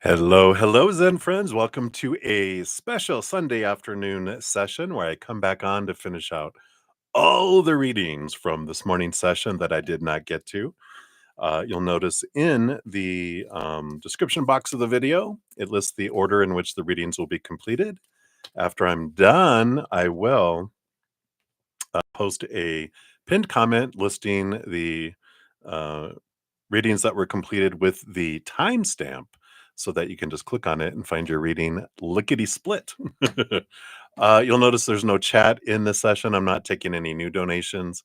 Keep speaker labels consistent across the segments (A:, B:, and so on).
A: Hello, hello, Zen friends. Welcome to a special Sunday afternoon session where I come back on to finish out all the readings from this morning's session that I did not get to. You'll notice in the description box of the video, it lists the order in which the readings will be completed. After I'm done, I will post a pinned comment listing the uh, readings that were completed with the timestamp so that you can just click on it and find your reading lickety split. You'll notice there's no chat in this session. I'm not taking any new donations,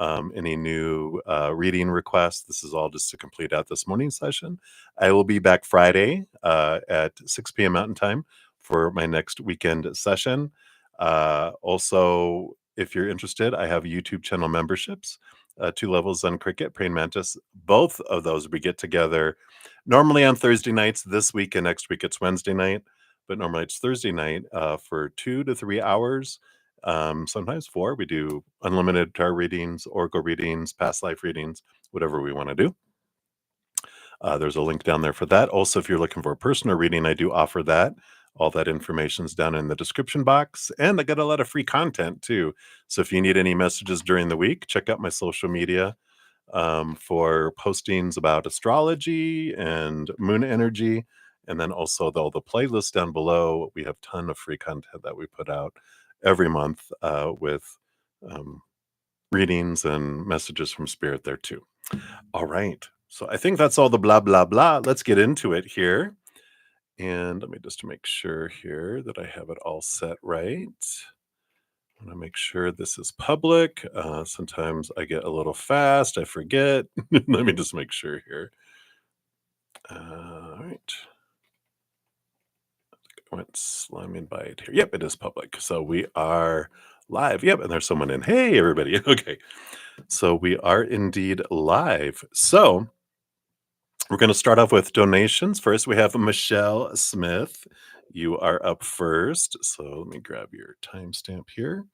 A: any new reading requests. This is all just to complete out this morning's session. I will be back Friday at 6 p.m. Mountain Time for my next weekend session. Also, if you're interested, I have YouTube channel memberships. 2 levels on Cricket, Praying Mantis. Both of those we get together normally on Thursday nights. This week and next week it's Wednesday night, but normally it's Thursday night for 2 to 3 hours, sometimes 4. We do unlimited tarot readings, oracle readings, past life readings, whatever we want to do. There's a link down there for that. Also, if you're looking for a personal reading, I do offer that. All that information is down in the description box. And I got a lot of free content too. So if you need any messages during the week, check out my social media for postings about astrology and moon energy. And then also all the playlists down below. We have a ton of free content that we put out every month with readings and messages from spirit there too. All right. So I think that's all the blah, blah, blah. Let's get into it here. And let me just make sure here that I have it all set right. I want to make sure this is public. Sometimes I get a little fast. I forget. Let me just make sure here. All right. I went slamming by it here. Yep, it is public. So we are live. Yep. And there's someone in. Hey, everybody. Okay. So we are indeed live. So we're going to start off with donations. First, we have Michelle Smith. You are up first. So let me grab your timestamp here.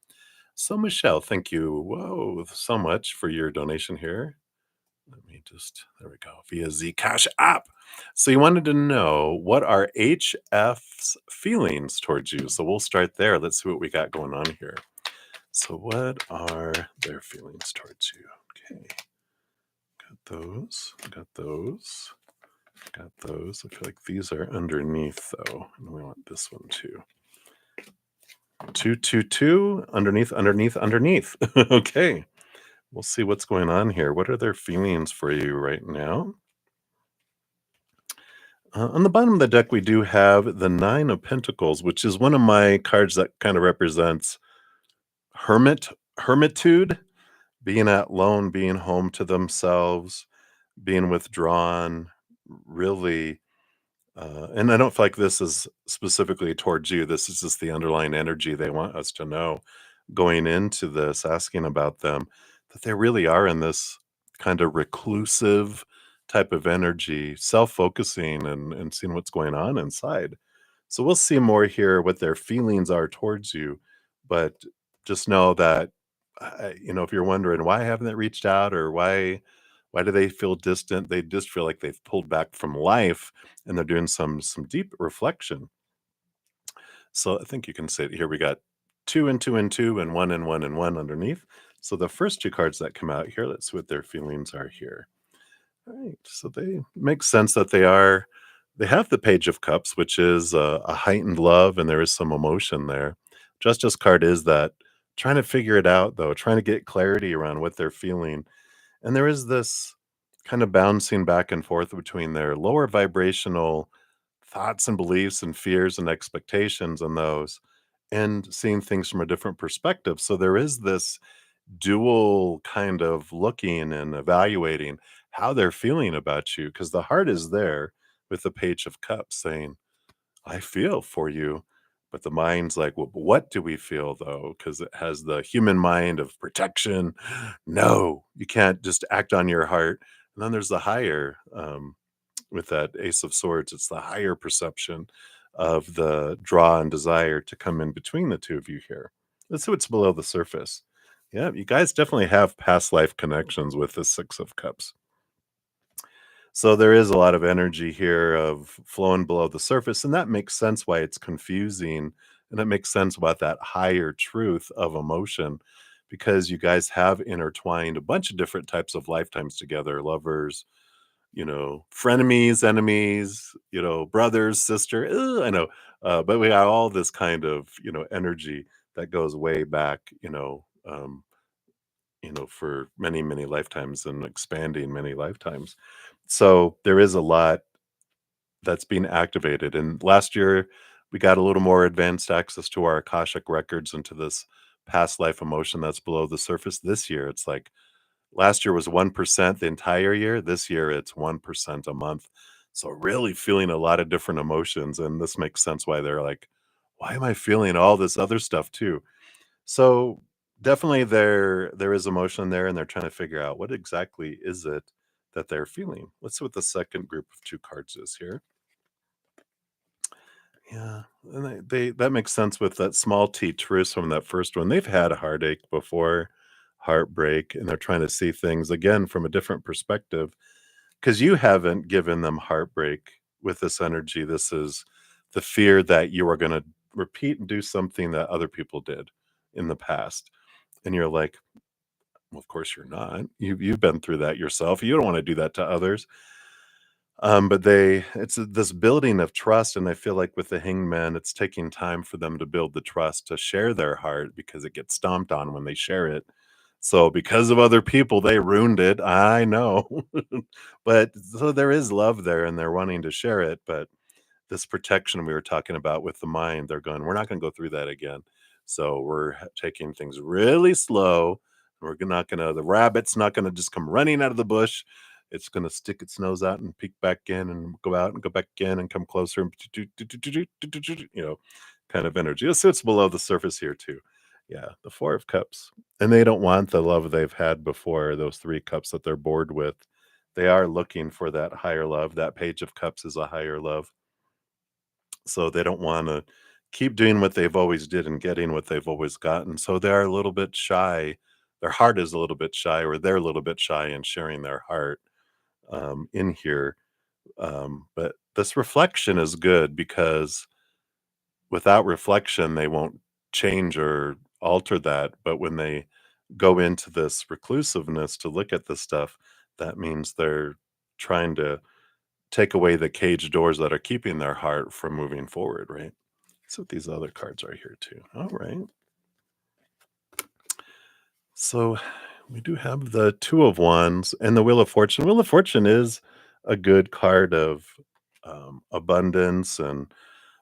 A: So, Michelle, thank you so much for your donation here. Let me just, there we go, via Zcash app. So you wanted to know, what are HF's feelings towards you? So we'll start there. Let's see what we got going on here. So what are their feelings towards you? Okay. Got those. Got those. Got those. I feel like these are underneath, though. And we want this one, too. 222, underneath, underneath, underneath. Okay. We'll see what's going on here. What are their feelings for you right now? On the bottom of the deck, we do have the 9 of Pentacles, which is one of my cards that kind of represents hermitude, being at lone, being home to themselves, being withdrawn, really. And I don't feel like this is specifically towards you. This is just the underlying energy they want us to know going into this, asking about them, that they really are in this kind of reclusive type of energy, self-focusing and seeing what's going on inside. So we'll see more here what their feelings are towards you, but just know that if you're wondering why haven't they reached out, or why do they feel distant, they just feel like they've pulled back from life and they're doing some deep reflection. So I think you can say here we got 2 and 2 and 2 and 1 and 1 and 1 underneath. So the first 2 cards that come out here, let's see what their feelings are here. All right, so they make sense that they have the Page of Cups, which is a heightened love, and there is some emotion there. Justice card is that trying to figure it out, though, trying to get clarity around what they're feeling. And there is this kind of bouncing back and forth between their lower vibrational thoughts and beliefs and fears and expectations and those, and seeing things from a different perspective. So there is this dual kind of looking and evaluating how they're feeling about you, because the heart is there with the Page of Cups saying, I feel for you. But the mind's like, well, what do we feel though? Because it has the human mind of protection. No, you can't just act on your heart. And then there's the higher, with that Ace of Swords, it's the higher perception of the draw and desire to come in between the two of you here. Let's see what's below the surface. Yeah, you guys definitely have past life connections with the 6 of Cups. So there is a lot of energy here of flowing below the surface, and that makes sense why it's confusing, and it makes sense about that higher truth of emotion because you guys have intertwined a bunch of different types of lifetimes together, lovers, frenemies, enemies, brothers, sister. I know, but we got all this kind of energy that goes way back, for many, many lifetimes and expanding many lifetimes. So there is a lot that's being activated. And last year, we got a little more advanced access to our Akashic records and to this past life emotion that's below the surface. This year, it's like last year was 1% the entire year. This year, it's 1% a month. So really feeling a lot of different emotions. And this makes sense why they're like, why am I feeling all this other stuff too? So definitely there is emotion there, and they're trying to figure out what exactly is it that they're feeling. Let's see what the second group of two cards is here. Yeah, and they that makes sense with that small T truce from that first one. They've had a heartache before, heartbreak, and they're trying to see things again from a different perspective. Because you haven't given them heartbreak with this energy. This is the fear that you are going to repeat and do something that other people did in the past. And you're like, well, of course you're not. You've been through that yourself. You don't want to do that to others. But it's this building of trust, and I feel like with the hangman, it's taking time for them to build the trust to share their heart because it gets stomped on when they share it. So because of other people, they ruined it. I know. But so there is love there and they're wanting to share it, but this protection we were talking about with the mind, they're going, we're not going to go through that again. So we're taking things really slow. We're not going to, the rabbit's not going to just come running out of the bush. It's going to stick its nose out and peek back in and go out and go back in and come closer and kind of energy. It sits below the surface here too. Yeah, the Four of Cups. And they don't want the love they've had before, those three cups that they're bored with. They are looking for that higher love. That Page of Cups is a higher love. So they don't wanna keep doing what they've always did and getting what they've always gotten. So they're a little bit shy. Their heart is a little bit shy, or they're a little bit shy in sharing their heart, in here. But this reflection is good because without reflection, they won't change or alter that. But when they go into this reclusiveness to look at this stuff, that means they're trying to take away the cage doors that are keeping their heart from moving forward, right? So these other cards are here too. All right. So we do have the Two of Wands and the Wheel of Fortune. Wheel of Fortune is a good card of abundance and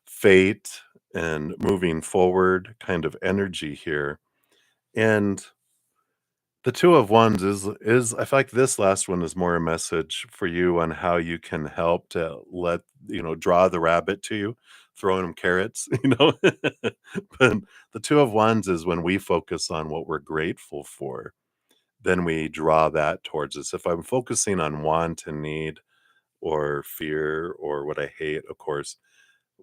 A: fate and moving forward kind of energy here. And the Two of Wands is I feel like this last one is more a message for you on how you can help to draw the rabbit to you, throwing him carrots, But the Two of Wands is when we focus on what we're grateful for, then we draw that towards us. If I'm focusing on want and need or fear or what I hate, of course,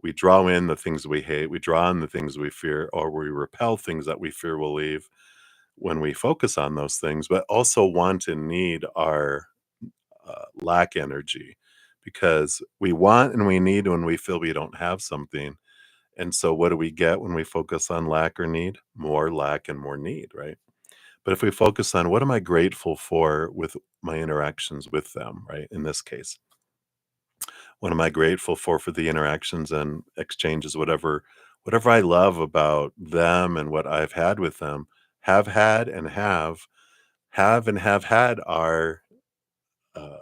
A: we draw in the things we hate, we draw in the things we fear, or we repel things that we fear will leave when we focus on those things, but also want and need our lack energy because we want and we need when we feel we don't have something. And so, what do we get when we focus on lack or need? More lack and more need, right? But if we focus on what am I grateful for with my interactions with them, right? In this case, what am I grateful for the interactions and exchanges, whatever I love about them and what I've had with them, have had and have and have had are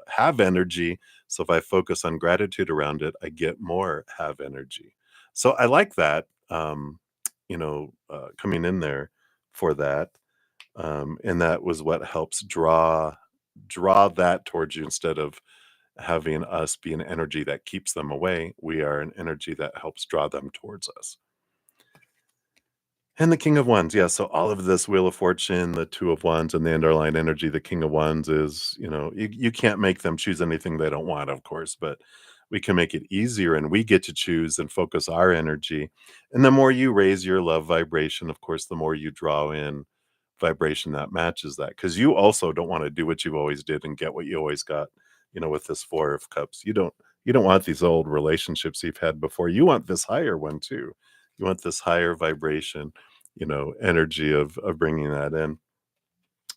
A: have energy. So if I focus on gratitude around it, I get more have energy. So I like that, coming in there for that. And that was what helps draw that towards you instead of having us be an energy that keeps them away. We are an energy that helps draw them towards us. And the King of Wands, yeah, so all of this Wheel of Fortune, the Two of Wands, and the underlying energy, the King of Wands is, you can't make them choose anything they don't want, of course, but we can make it easier and we get to choose and focus our energy. And the more you raise your love vibration, of course, the more you draw in vibration that matches that. Because you also don't want to do what you've always did and get what you always got. with this Four of Cups. You don't want these old relationships you've had before. You want this higher one too. You want this higher vibration, energy of bringing that in.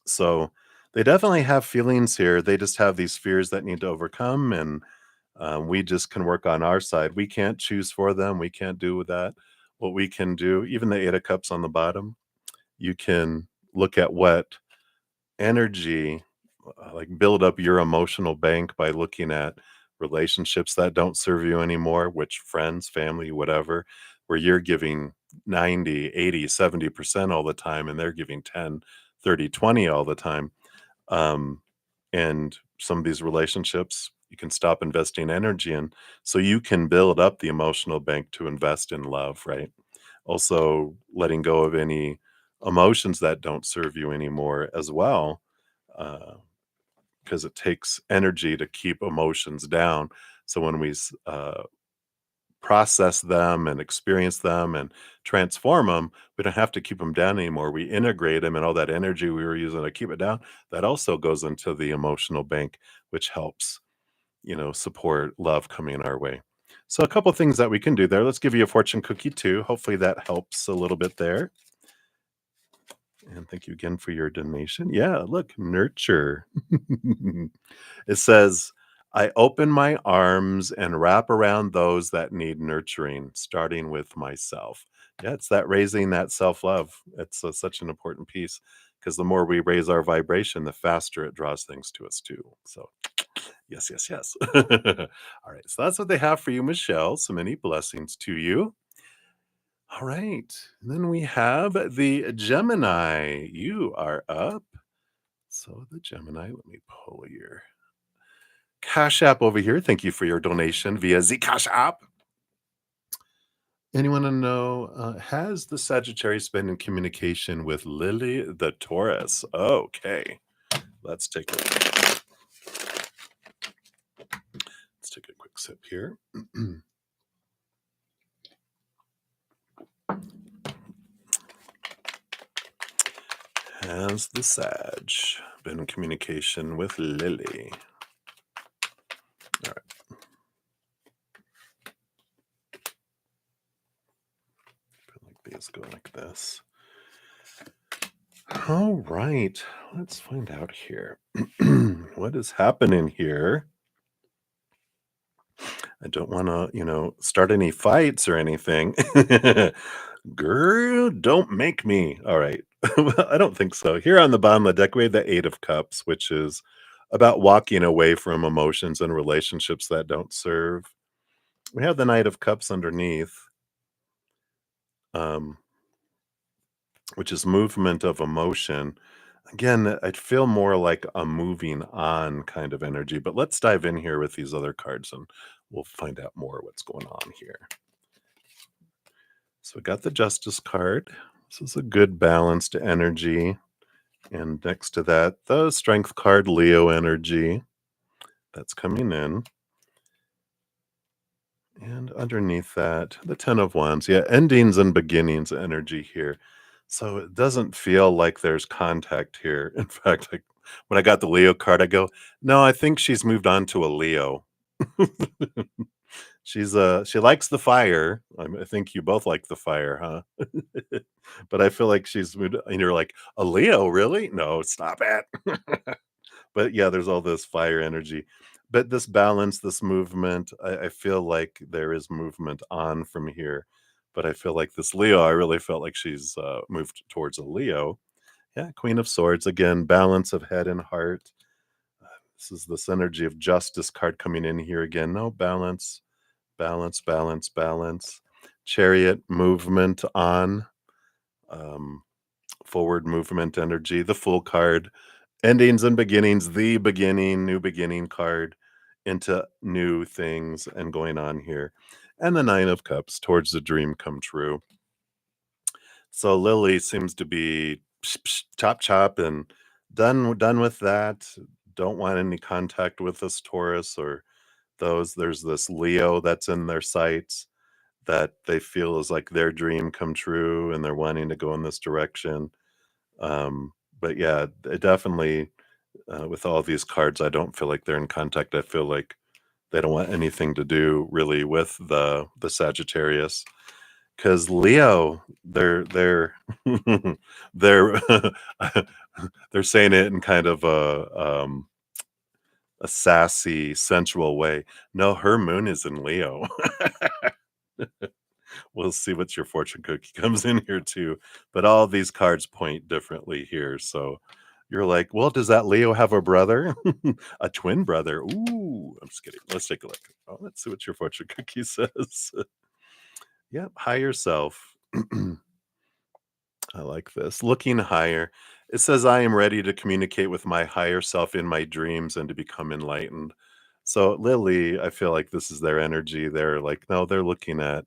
A: So they definitely have feelings here. They just have these fears that need to overcome, and we just can work on our side. We can't choose for them. We can't do that. What we can do, even the Eight of Cups on the bottom, you can look at what energy, like build up your emotional bank by looking at relationships that don't serve you anymore, which friends, family, whatever, where you're giving 90, 80, 70% all the time, and they're giving 10, 30, 20 all the time. Um, and some of these relationships, you can stop investing energy in so you can build up the emotional bank to invest in love, right? Also, letting go of any emotions that don't serve you anymore as well, because it takes energy to keep emotions down. So when we process them and experience them and transform them, we don't have to keep them down anymore. We integrate them, and all that energy we were using to keep it down, that also goes into the emotional bank, which helps, support love coming our way. So a couple things that we can do there. Let's give you a fortune cookie too. Hopefully that helps a little bit there. And thank you again for your donation. Yeah, look, nurture. It says, I open my arms and wrap around those that need nurturing, starting with myself. Yeah, it's that raising that self love. It's such an important piece because the more we raise our vibration, the faster it draws things to us, too. So, yes, yes, yes. All right. So that's what they have for you, Michelle. So many blessings to you. All right. And then we have the Gemini. You are up. So, the Gemini, let me pull your Cash App over here. Thank you for your donation via the Cash App. Anyone to know, has the Sagittarius been in communication with Lily the Taurus? Okay, let's take a let's take a quick sip here. Has the Sag been in communication with Lily? All right. I feel like these go like this. All right, let's find out here. What is happening here? I don't want to, start any fights or anything. Girl, don't make me. All right. Well, I don't think so. Here on the bottom of the deck, we have the Eight of Cups, which is about walking away from emotions and relationships that don't serve. We have the Knight of Cups underneath, um, which is movement of emotion. Again, I'd feel more like a moving on kind of energy, but let's dive in here with these other cards and we'll find out more what's going on here. So we got the Justice card. This is a good balanced energy. And next to that, the Strength card, Leo energy. That's coming in. And underneath that, the Ten of Wands. Yeah, endings and beginnings energy here. So it doesn't feel like there's contact here. In fact, when I got the Leo card, I go, no, I think she's moved on to a Leo. She likes the fire. I think you both like the fire, huh? But I feel like she's moved, and you're like, a Leo, really? No, stop it. But yeah, there's all this fire energy. But this balance, this movement, I feel like there is movement on from here. But I feel like this Leo, I really felt like she's moved towards a Leo. Yeah, Queen of Swords, again, balance of head and heart. This is this energy of justice card coming in here again. No balance, balance, balance, balance. Chariot, movement on, um, forward movement energy. The Fool card, endings and beginnings, the beginning, new beginning card into new things and going on here. And the Nine of Cups, towards the dream come true. So Lily seems to be psh, psh, chop chop and done with that. Don't want any contact with this Taurus or those. There's this Leo that's in their sights that they feel is like their dream come true and they're wanting to go in this direction. But yeah, it definitely with all these cards, I don't feel like they're in contact. I feel like they don't want anything to do really with the Sagittarius. Because Leo, they're they're they're saying it in kind of a sassy, sensual way. No, her moon is in Leo. We'll see what your fortune cookie comes in here too. But all these cards point differently here. So you're like, well, does that Leo have a brother? A twin brother? Ooh, I'm just kidding. Let's take a look. Oh, let's see what your fortune cookie says. Yep, higher self. I like this. Looking higher. It says, I am ready to communicate with my higher self in my dreams and to become enlightened. So, Lily, I feel like this is their energy. They're like, no, they're looking at,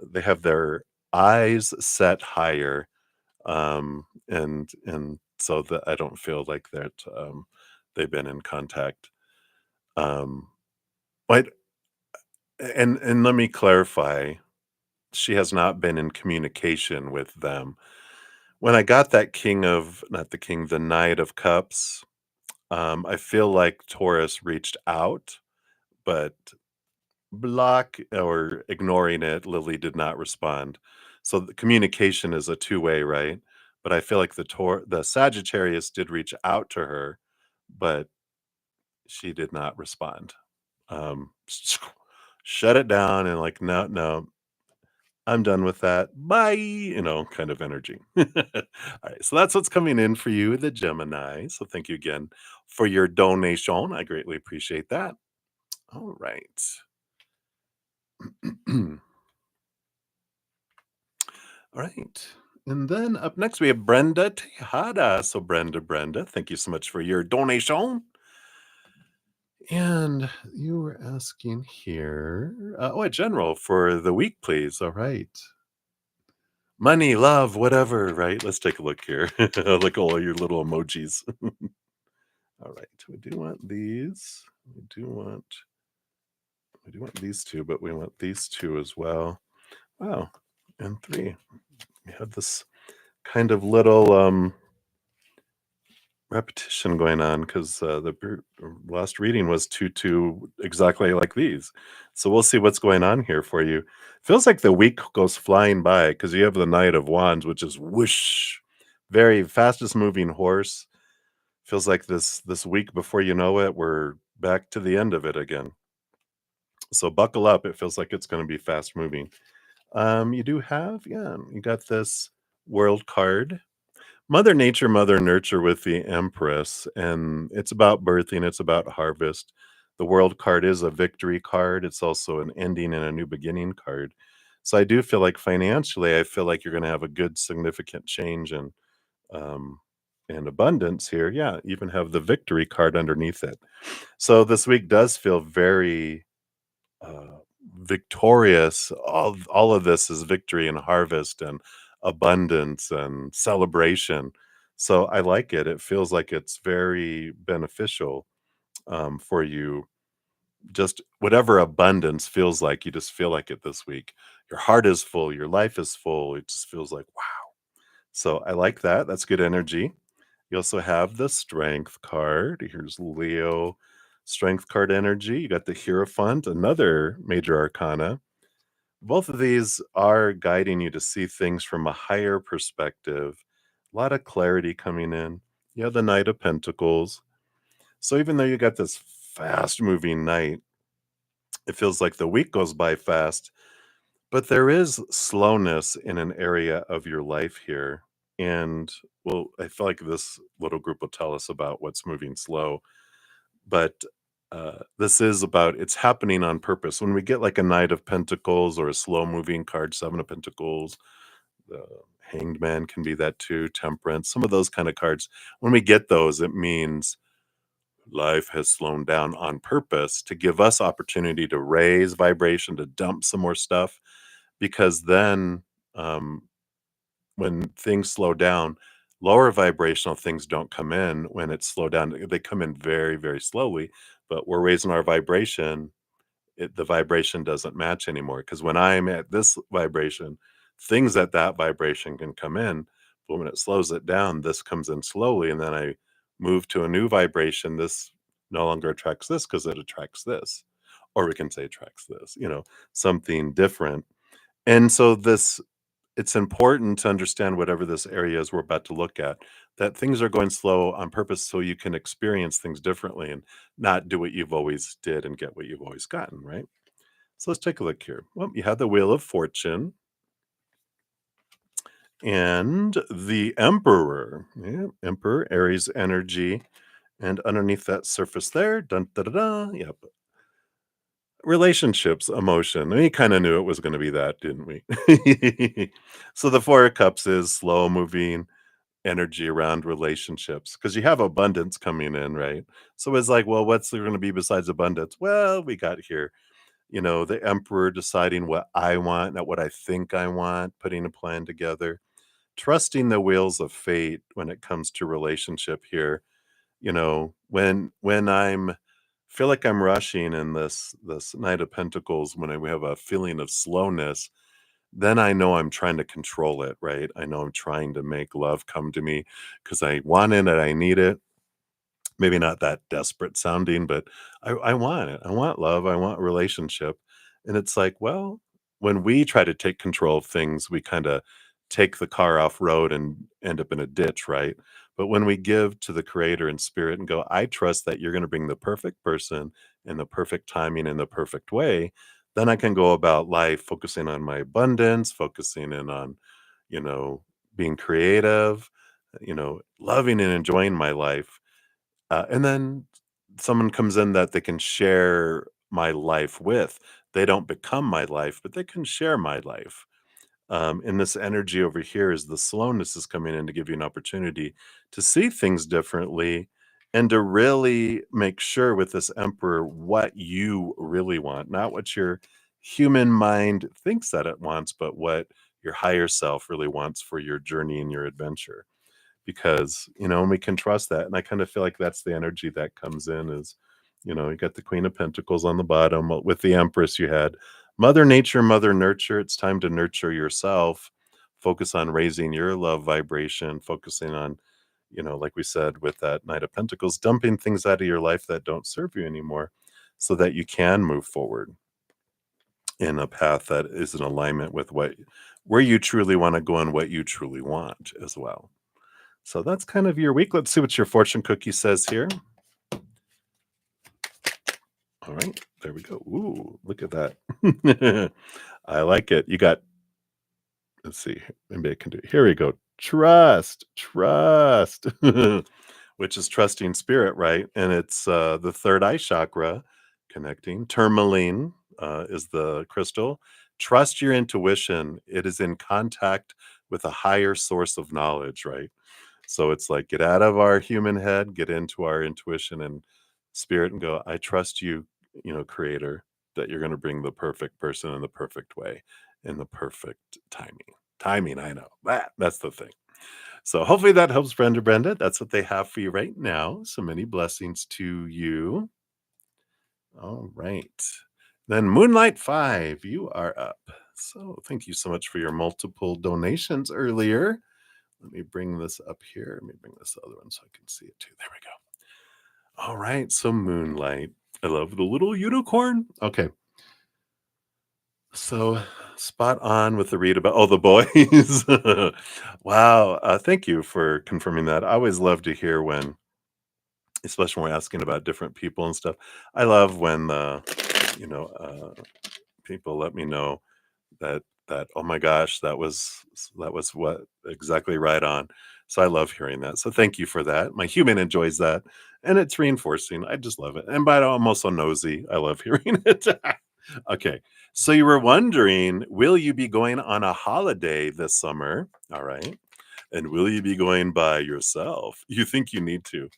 A: they have their eyes set higher. And so that I don't feel like that they've been in contact. Um, but, and let me clarify, she has not been in communication with them. When I got that king of not the king, the knight of cups, I feel like Taurus reached out, but block or ignoring it, Lily did not respond. So the communication is a two-way, right? But I feel like the Sagittarius did reach out to her, but she did not respond. Shut it down and like, no, no, I'm done with that. Bye, kind of energy. All right, so that's what's coming in for you, the Gemini. So thank you again for your donation. I greatly appreciate that. All right. All right. And then up next, we have Brenda Tejada. So, Brenda, thank you so much for your donation. And you were asking here, a general for the week, please. All right. Money, love, whatever, right? Let's take a look here. Look at all your little emojis. All right, we do want these. We do want these two, but we want these two as well. Wow, and three. We have this kind of little repetition going on because the last reading was two exactly like these. So we'll see what's going on here for you. Feels like the week goes flying by because you have the Knight of Wands, which is whoosh, very fastest moving horse. Feels like this week before you know it, we're back to the end of it again. So buckle up. It feels like it's going to be fast moving. You do have, yeah, you got this world card. Mother Nature, Mother Nurture with the Empress, and it's about birthing, it's about harvest. The World card is a victory card. It's also an ending and a new beginning card. So I do feel like financially, I feel like you're going to have a good, significant change um, and abundance here. Yeah, even have the victory card underneath it. So this week does feel very uh, victorious. All of this is victory and harvest and abundance and celebration. So I like it. It feels like it's very beneficial for you. Just whatever abundance feels like, you just feel like it this week. Your heart is full, your life is full. It just feels like, wow. So I like that. That's good energy. You also have the strength card. Here's Leo strength card energy. You got the Hierophant, another major arcana. Both of these are guiding you to see things from a higher perspective. A lot of clarity coming in. You have the Knight of Pentacles. So even though you got this fast moving night, it feels like the week goes by fast, but there is slowness in an area of your life here. And well, I feel like this little group will tell us about what's moving slow. But this is about it's happening on purpose. When we get like a Knight of Pentacles or a slow moving card, Seven of Pentacles, the Hanged Man can be that too, Temperance, some of those kind of cards. When we get those, it means life has slowed down on purpose to give us opportunity to raise vibration, to dump some more stuff, because then um, when things slow down, lower vibrational things don't come in when it's slowed down. They come in very, very slowly, but we're raising our vibration. The vibration doesn't match anymore because when I'm at this vibration, things at that vibration can come in. But when it slows it down, this comes in slowly, and then I move to a new vibration, this no longer attracts this because it attracts this. Or we can say attracts this, something different. And so it's important to understand whatever this area is we're about to look at, that things are going slow on purpose so you can experience things differently and not do what you've always did and get what you've always gotten, right? So let's take a look here. Well, you have the Wheel of Fortune and the Emperor. Yeah, Emperor, Aries energy. And underneath that surface there, dun da da da, yep. Relationships, emotion. We kind of knew it was going to be that, didn't we? So the Four of Cups is slow moving energy around relationships because you have abundance coming in, right? So it's like, well, what's there going to be besides abundance? Well, we got here, the Emperor deciding what I want, not what I think I want, putting a plan together, trusting the wheels of fate when it comes to relationship here. When I'm feel like I'm rushing in this Knight of Pentacles, when we have a feeling of slowness, then I know I'm trying to control it, right? I know I'm trying to make love come to me because I want it and I need it. Maybe not that desperate sounding, but I want it. I want love. I want relationship. And it's like, well, when we try to take control of things, we kind of take the car off road and end up in a ditch, right? But when we give to the creator and spirit and go, I trust that you're going to bring the perfect person in the perfect timing in the perfect way, then I can go about life focusing on my abundance, focusing in on, being creative, loving and enjoying my life, and then someone comes in that they can share my life with. They don't become my life, but they can share my life. And this energy over here is the slowness is coming in to give you an opportunity to see things differently and to really make sure with this emperor what you really want, not what your human mind thinks that it wants, but what your higher self really wants for your journey and your adventure, because and we can trust that. And I kind of feel like that's the energy that comes in is, you got the Queen of Pentacles on the bottom. With the Empress, you had Mother Nature, Mother Nurture. It's time to nurture yourself, focus on raising your love vibration, focusing on, like we said with that Knight of Pentacles, dumping things out of your life that don't serve you anymore so that you can move forward in a path that is in alignment with where you truly want to go and what you truly want as well. So that's kind of your week. Let's see what your fortune cookie says here. All right, there we go. Ooh, look at that. I like it. You got, let's see, maybe I can do it. Here we go. Trust, which is trusting spirit, right? And it's the third eye chakra connecting. Tourmaline is the crystal. Trust your intuition. It is in contact with a higher source of knowledge, right? So it's like get out of our human head, get into our intuition and spirit and go, I trust you, creator, that you're going to bring the perfect person in the perfect way, in the perfect timing. Timing, I know. That's the thing. So hopefully that helps, Brenda. That's what they have for you right now. So many blessings to you. All right. Then Moonlight 5, you are up. So thank you so much for your multiple donations earlier. Let me bring this up here. Let me bring this other one so I can see it too. There we go. All right. So Moonlight. I love the little unicorn. Okay. So spot on with the read about the boys. Wow. Thank you for confirming that. I always love to hear when, especially when we're asking about different people and stuff. I love when you know, people let me know that oh my gosh, that was what exactly right on. So I love hearing that. So thank you for that. My human enjoys that, and it's reinforcing. I just love it. And but I'm also nosy. I love hearing it. Okay. So you were wondering, will you be going on a holiday this summer? All right. And will you be going by yourself? You think you need to.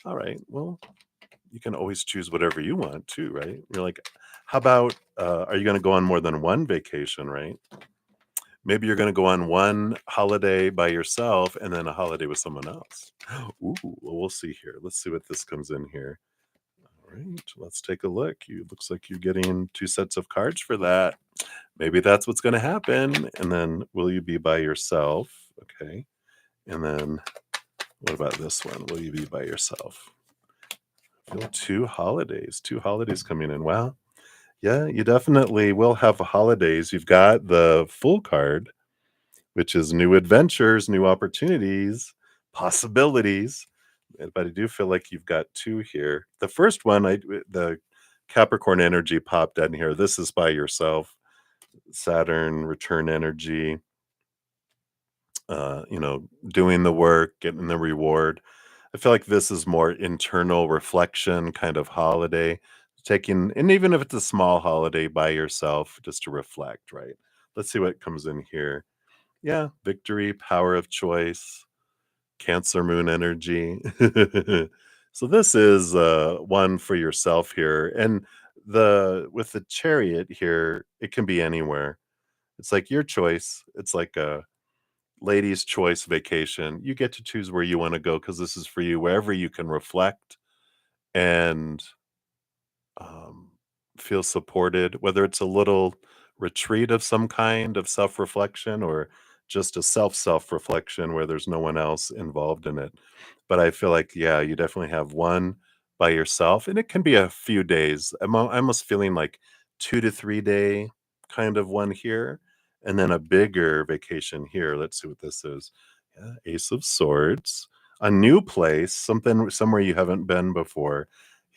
A: All right. Well, you can always choose whatever you want too, right? You're like, how about are you going to go on more than one vacation, right? Maybe you're going to go on one holiday by yourself and then a holiday with someone else. Ooh, well, we'll see here. Let's see what this comes in here. All right, let's take a look. You looks like you're getting 2 sets of cards for that. Maybe that's what's going to happen. And then will you be by yourself? Okay. And then What about this one? Will you be by yourself? I feel two holidays coming in. Wow. Yeah, you definitely will have holidays. You've got the full card, which is new adventures, new opportunities, possibilities. But I do feel like you've got two here. The first one, the Capricorn energy popped in here. This is by yourself. Saturn return energy, doing the work, getting the reward. I feel like this is more internal reflection kind of holiday. Taking, and even if it's a small holiday by yourself, just to reflect, right? Let's see what comes in here. Yeah, victory, power of choice, Cancer moon energy. So this is one for yourself here. And the with the chariot here, it can be anywhere. It's like your choice. It's like a ladies' choice vacation. You get to choose where you want to go because this is for you, wherever you can reflect and um, feel supported, whether it's a little retreat of some kind of self reflection or just a self reflection where there's no one else involved in it. But I feel like, yeah, you definitely have one by yourself, and it can be a few days. I'm almost feeling like 2 to 3 day kind of one here, and then a bigger vacation here. Let's see what this is. Yeah, Ace of Swords, a new place, something somewhere you haven't been before.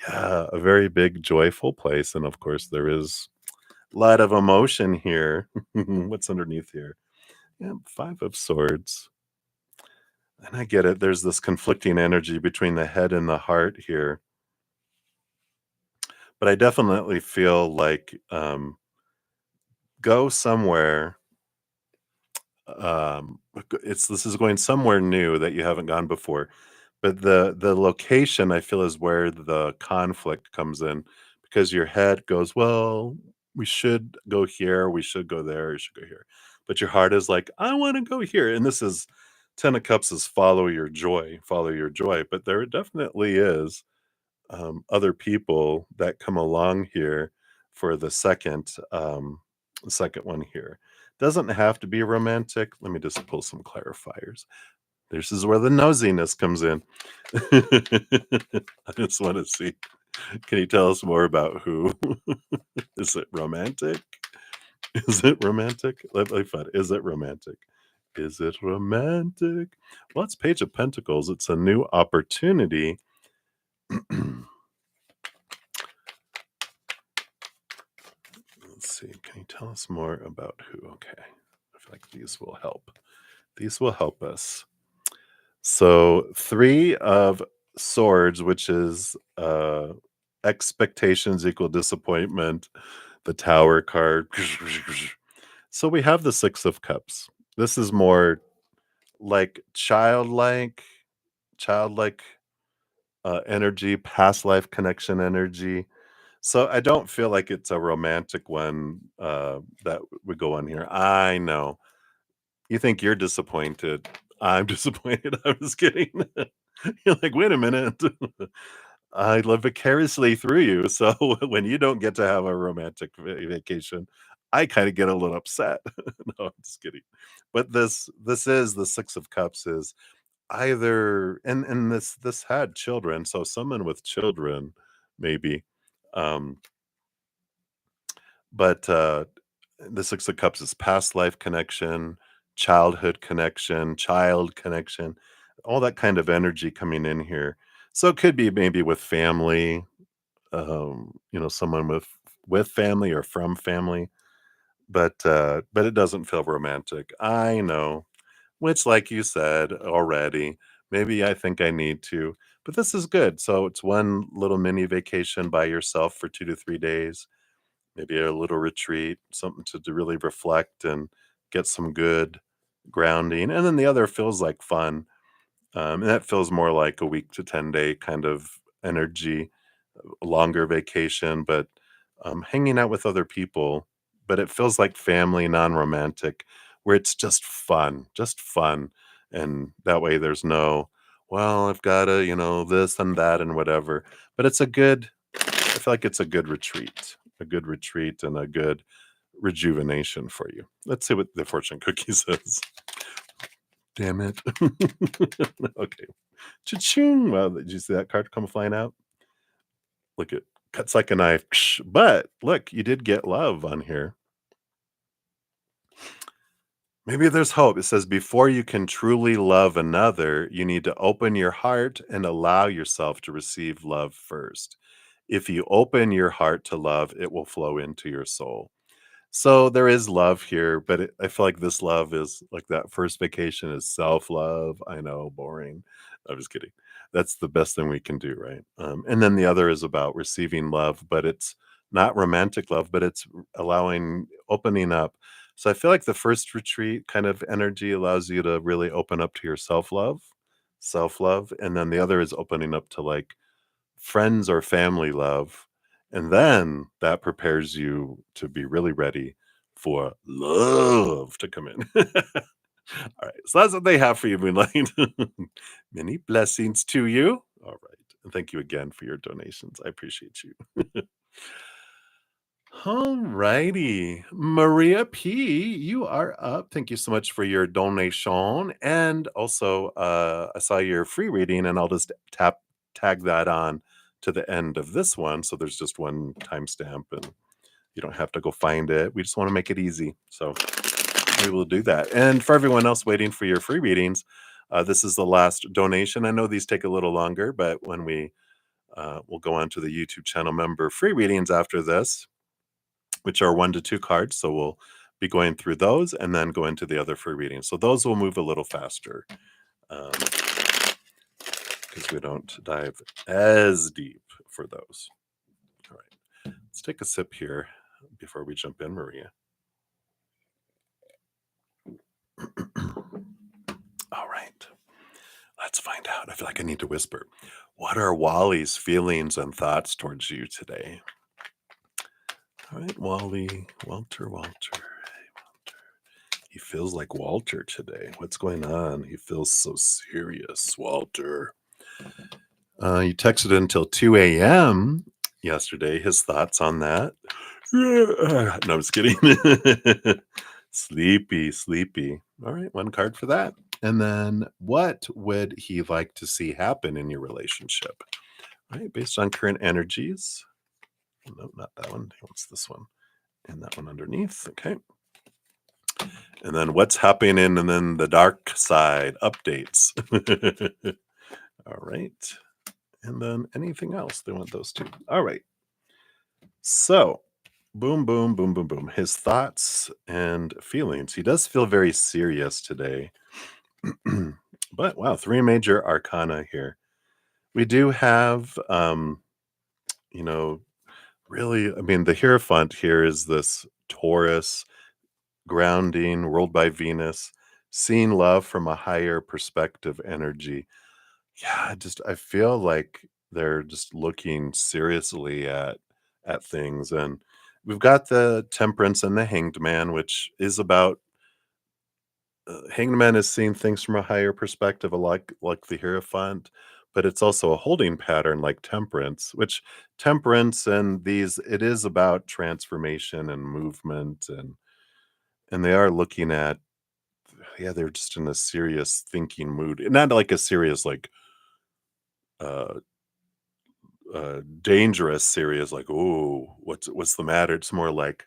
A: Yeah, a very big, joyful place, and of course, there is a lot of emotion here. What's underneath here? Yeah, Five of Swords. And I get it. There's this conflicting energy between the head and the heart here. But I definitely feel like go somewhere. This is going somewhere new that you haven't gone before. But the location I feel is where the conflict comes in because your head goes, well, we should go here, we should go there, we should go here. But your heart is like, I want to go here. And this is Ten of Cups is follow your joy, follow your joy. But there definitely is other people that come along here for the second one here. Doesn't have to be romantic. Let me just pull some clarifiers. This is where the nosiness comes in. I just want to see. Can you tell us more about who? Is it romantic? Is it romantic? Let me find. Is it romantic? Is it romantic? Well, it's Page of Pentacles. It's a new opportunity. Let's see. Can you tell us more about who? Okay. I feel like these will help. These will help us. So, Three of Swords, which is expectations equal disappointment, the Tower card. So, we have the Six of Cups. This is more like childlike energy, past life connection energy. So I don't feel like it's a romantic one that would go on here. I know. You think you're disappointed. I'm disappointed. I was kidding. You're like, wait a minute. I live vicariously through you. So when you don't get to have a romantic vacation, I kind of get a little upset. No, I'm just kidding. But this is the Six of Cups is either and this had children, so someone with children maybe. Um But, the Six of Cups is past life connection, childhood connection, child connection, all that kind of energy coming in here. So it could be maybe with family, someone with family or from family, but it doesn't feel romantic. I know, which like you said already, maybe I think I need to, but this is good. So it's one little mini vacation by yourself for 2 to 3 days. Maybe a little retreat, something to really reflect and get some good grounding, and then the other feels like fun, and that feels more like a week to 10-day kind of energy, a longer vacation, but, hanging out with other people, but it feels like family, non-romantic, where it's just fun, and that way there's no, "Well, I've gotta, this and that and whatever," but I feel like it's a good retreat and a good rejuvenation for you. Let's see what the fortune cookie says. Damn it. Okay. Cha-ching! Wow, did you see that card come flying out? Look, it cuts like a knife. But look, you did get love on here. Maybe there's hope. It says, before you can truly love another, you need to open your heart and allow yourself to receive love first. If you open your heart to love, it will flow into your soul. So there is love here, but I feel like this love is like that first vacation is self love. I know, boring. I'm just kidding. That's the best thing we can do, right? And then the other is about receiving love, but it's not romantic love, but it's allowing, opening up. So I feel like the first retreat kind of energy allows you to really open up to your self love. And then the other is opening up to like friends or family love, and then that prepares you to be really ready for love to come in. All right, so that's what they have for you, Moonlight. Many blessings to you. All right, and thank you again for your donations. I appreciate you. All righty, Maria P, you are up. Thank you so much for your donation, and also I saw your free reading, and I'll just tag that on to the end of this one, so there's just one timestamp, and you don't have to go find it. We just want to make it easy, so we will do that. And for everyone else waiting for your free readings, this is the last donation. I know these take a little longer, but when we'll go on to the YouTube channel member free readings after this, which are 1 to 2 cards. So we'll be going through those and then go into the other free readings. So those will move a little faster because we don't dive as deep for those. All right, let's take a sip here before we jump in, Maria. All right, let's find out. I feel like I need to whisper. What are Wally's feelings and thoughts towards you today? All right, Wally, Walter. Hey, Walter. He feels like Walter today. What's going on? He feels so serious, Walter. You texted until 2 a.m. yesterday. His thoughts on that? No, I'm just kidding. Sleepy. All right, one card for that. And then what would he like to see happen in your relationship? All right, based on current energies. No, not that one. He wants this one. And that one underneath. Okay. And then what's happening and then the dark side updates. All right. And then anything else? They want those two. All right. So boom. His thoughts and feelings. He does feel very serious today. But wow, 3 major arcana here. We do have you know, really, I mean, the Hierophant here is this Taurus grounding, ruled by Venus, seeing love from a higher perspective energy. Yeah, I feel like they're just looking seriously at things, and we've got the Temperance and the Hanged Man, which is about Hanged Man is seeing things from a higher perspective, like the Hierophant, but it's also a holding pattern like Temperance, which Temperance and these it is about transformation and movement, and they are looking at, yeah, they're just in a serious thinking mood. Not like a serious, like, uh, dangerous serious, like, "Oh, what's the matter?" It's more like,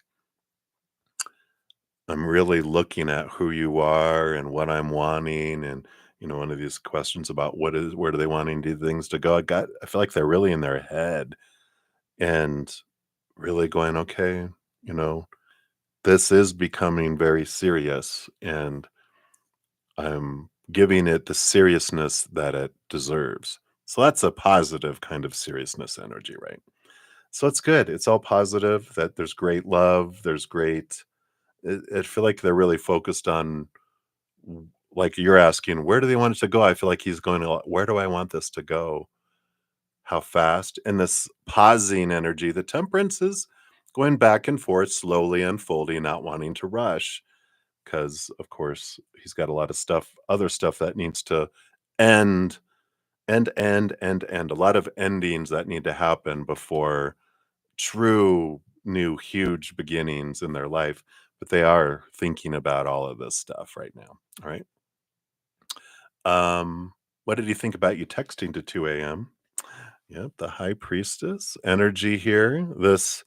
A: "I'm really looking at who you are and what I'm wanting," and, one of these questions about where do they wanting things to go? I feel like they're really in their head and really going, "Okay, you know, this is becoming very serious, and I'm giving it the seriousness that it deserves." So that's a positive kind of seriousness energy, right? So it's good. It's all positive that there's great love. There's great, I feel like they're really focused on, like you're asking, where do they want it to go? I feel like he's going, where do I want this to go? How fast? And this pausing energy, the temperance is going back and forth, slowly unfolding, not wanting to rush. Because of course he's got a lot of other stuff that needs to end, end. A lot of endings that need to happen before true new huge beginnings in their life. But they are thinking about all of this stuff right now. All right. Um, What did he think about you texting to 2 a.m.? Yep, the high priestess energy here. This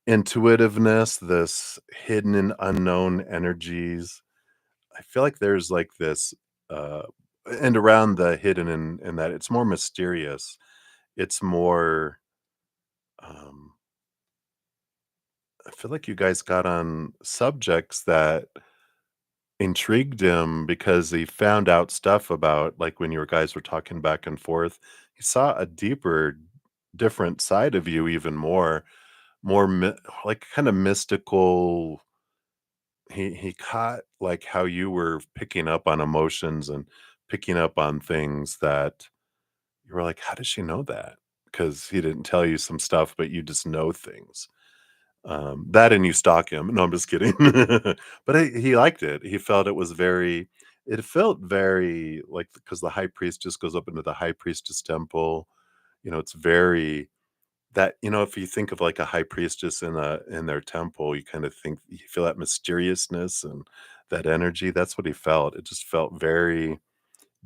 A: intuitiveness, this hidden and unknown energies. I feel like there's like this, uh, and around the hidden and that it's more mysterious. It's more, um, I feel like you guys got on subjects that intrigued him because he found out stuff about, like, when you guys were talking back and forth, he saw a deeper, different side of you even more like kind of mystical. He caught like how you were picking up on emotions and picking up on things that you were like, how does she know that? Because he didn't tell you some stuff, but you just know things. That and you stalk him. No, I'm just kidding. But he liked it. He felt it was very, it felt very like, because the high priest just goes up into the high priestess temple. It's very that, if you think of like a high priestess in their temple, you kind of think you feel that mysteriousness and that energy. That's what he felt. It just felt very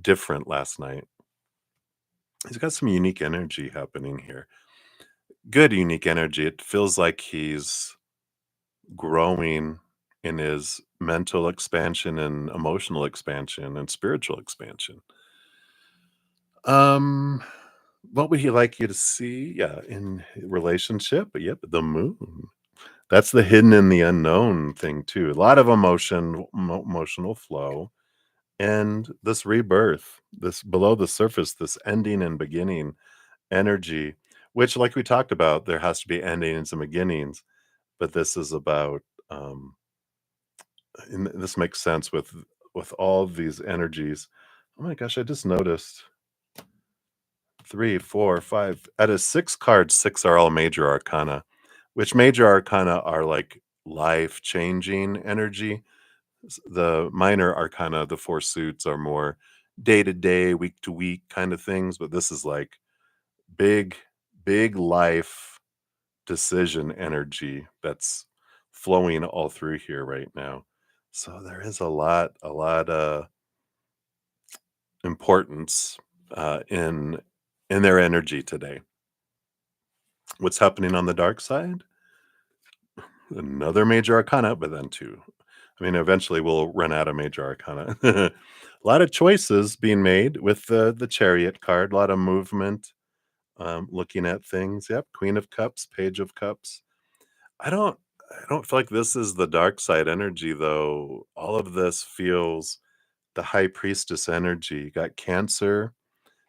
A: different last night. He's got some unique energy happening here. Good unique energy. It feels like he's growing in his mental expansion and emotional expansion and spiritual expansion. Um, what would he like you to see? Yeah, in relationship. But yep, the moon. That's the hidden and the unknown thing too. A lot of emotional flow, and this rebirth, this below the surface, this ending and beginning energy, which, like we talked about, there has to be endings and beginnings. But this is about, and this makes sense with all these energies. Oh my gosh, I just noticed 3, 4, 5. Out of 6 cards, 6 are all major arcana, which major arcana are like life changing energy. The minor arcana, the 4 suits, are more day to day, week to week kind of things. But this is like big, big life decision energy that's flowing all through here right now. So there is a lot of importance in their energy today. What's happening on the dark side? Another major arcana, but then 2. I mean, eventually we'll run out of major arcana. A lot of choices being made with the chariot card, a lot of movement, looking at things. Yep, Queen of Cups, Page of Cups. I don't I don't feel like this is the dark side energy though. All of this feels the high priestess energy. You got Cancer,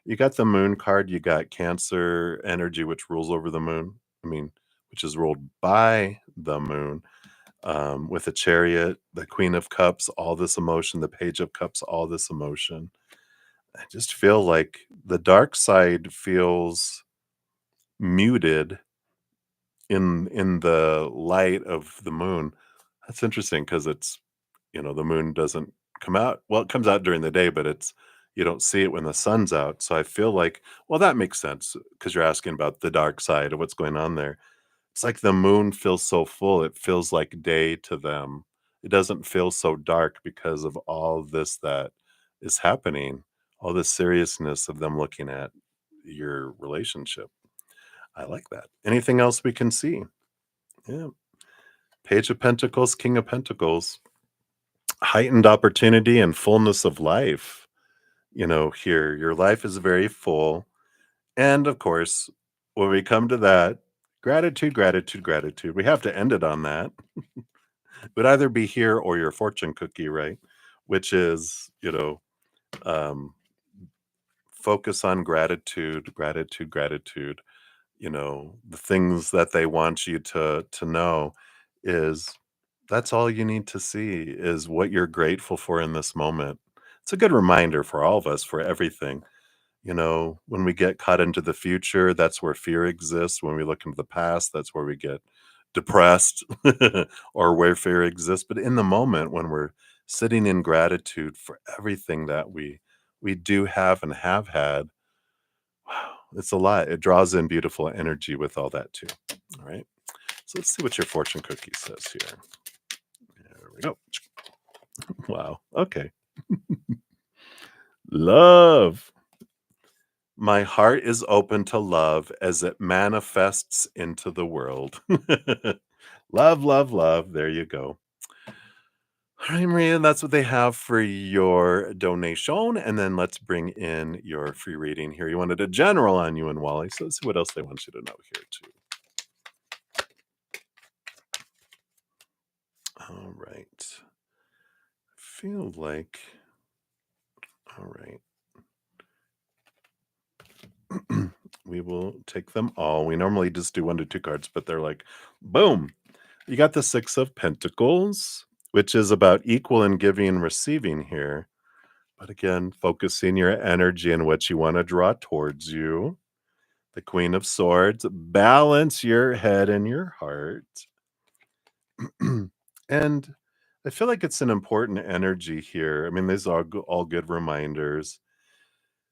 A: you got the moon card, you got Cancer energy, which rules over the moon. I mean, which is ruled by the moon. With the chariot, the Queen of Cups, all this emotion, the Page of Cups, all this emotion. I just feel like the dark side feels muted in the light of the moon. That's interesting because the moon doesn't come out. Well, it comes out during the day, but you don't see it when the sun's out. So I feel like, well, that makes sense because you're asking about the dark side of what's going on there. It's like the moon feels so full, it feels like day to them. It doesn't feel so dark because of all this that is happening, all this seriousness of them looking at your relationship. I like that. Anything else we can see? Yeah. Page of Pentacles, King of Pentacles. Heightened opportunity and fullness of life. Here, your life is very full. And of course, when we come to that, gratitude, gratitude, gratitude. We have to end it on that. It would either be here or your fortune cookie, right? Which is, um, focus on gratitude, gratitude, gratitude. The things that they want you to know is that's all you need to see is what you're grateful for in this moment. It's a good reminder for all of us for everything. When we get caught into the future, that's where fear exists. When we look into the past, that's where we get depressed or where fear exists. But in the moment, when we're sitting in gratitude for everything that we do have and have had, wow, it's a lot. It draws in beautiful energy with all that too. All right. So let's see what your fortune cookie says here. There we go. Wow. Okay. Love. My heart is open to love as it manifests into the world. Love, love, love. There you go. All right, Maria, that's what they have for your donation. And then let's bring in your free reading here. You wanted a general on you and Wally, so let's see what else they want you to know here, too. All right. Feel like, all right. We will take them all. We normally just do 1 to 2 cards, but they're like, boom. You got the 6 of Pentacles, which is about equal and giving and receiving here. But again, focusing your energy and what you want to draw towards you. The Queen of Swords, balance your head and your heart. And I feel like it's an important energy here. I mean, these are all good reminders.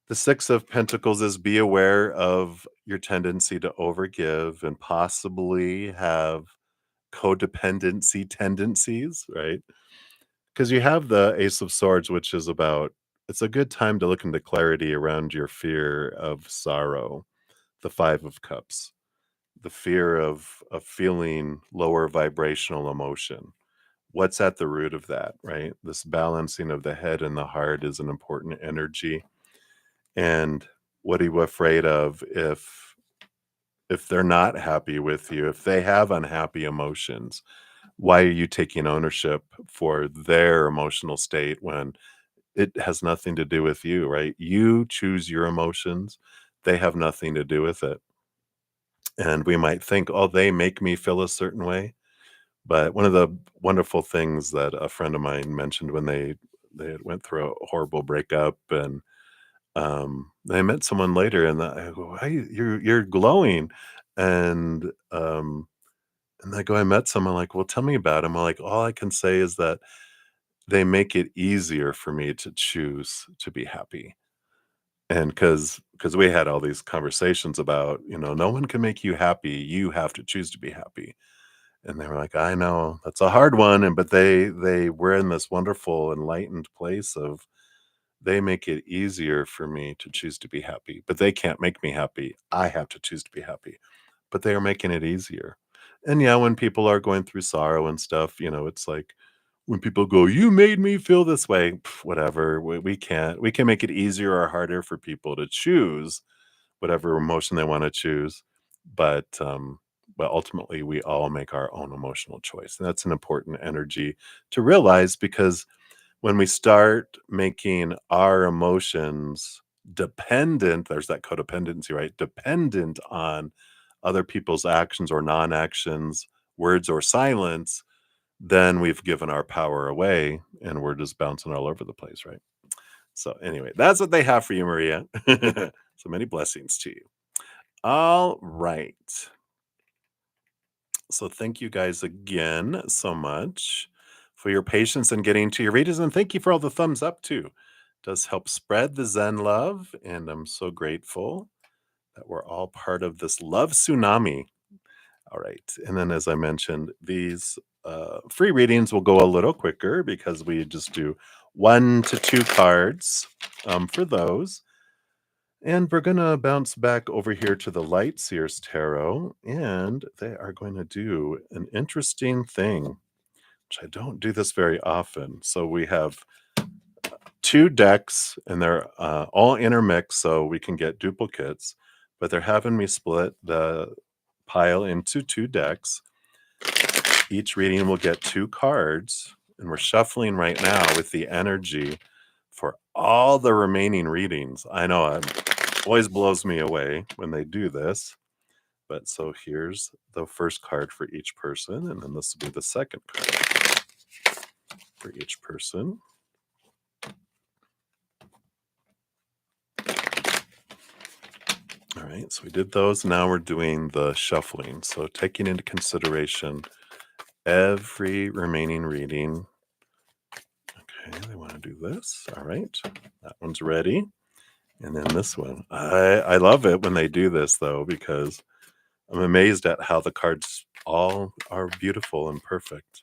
A: The 6 of Pentacles is be aware of your tendency to overgive and possibly have codependency tendencies, right? Because you have the Ace of Swords, which is about it's a good time to look into clarity around your fear of sorrow. The 5 of Cups, the fear of feeling lower vibrational emotion. What's at the root of that, right? This balancing of the head and the heart is an important energy. And what are you afraid of if they're not happy with you, if they have unhappy emotions? Why are you taking ownership for their emotional state when it has nothing to do with you, right? You choose your emotions. They have nothing to do with it. And we might think, oh, they make me feel a certain way. But one of the wonderful things that a friend of mine mentioned when they had went through a horrible breakup and they met someone later and I go, "Hey, you're glowing." And and I go, "I met someone," like, "Well, tell me about him." I'm like, "All I can say is that they make it easier for me to choose to be happy." And because we had all these conversations about, no one can make you happy. You have to choose to be happy. And they were like, "I know, that's a hard one." And but they were in this wonderful enlightened place of they make it easier for me to choose to be happy, but they can't make me happy. I have to choose to be happy. But they are making it easier. And yeah, when people are going through sorrow and stuff, it's like when people go, "You made me feel this way." Pff, whatever. We can make it easier or harder for people to choose whatever emotion they want to choose. But ultimately we all make our own emotional choice. And that's an important energy to realize because when we start making our emotions dependent, there's that codependency, right? Dependent on other people's actions or non-actions, words or silence, then we've given our power away and we're just bouncing all over the place, right? So anyway, that's what they have for you, Maria. So many blessings to you. All right. So thank you guys again so much for your patience in getting to your readers. And thank you for all the thumbs up too. It does help spread the Zen love. And I'm so grateful that we're all part of this love tsunami. All right. And then as I mentioned, these free readings will go a little quicker because we just do 1 to 2 cards for those. And we're going to bounce back over here to the Light Seers Tarot, and they are going to do an interesting thing, which I don't do this very often. So we have 2 decks, and they're all intermixed, so we can get duplicates, but they're having me split the pile into 2 decks. Each reading will get 2 cards, and we're shuffling right now with the energy for all the remaining readings. I know it always blows me away when they do this. But so here's the first card for each person, and then this will be the second card for each person. All right, so we did those. Now we're doing the shuffling. So taking into consideration every remaining reading. Okay, they want to do this. All right, that one's ready. And then this one. I love it when they do this, though, because I'm amazed at how the cards all are beautiful and perfect.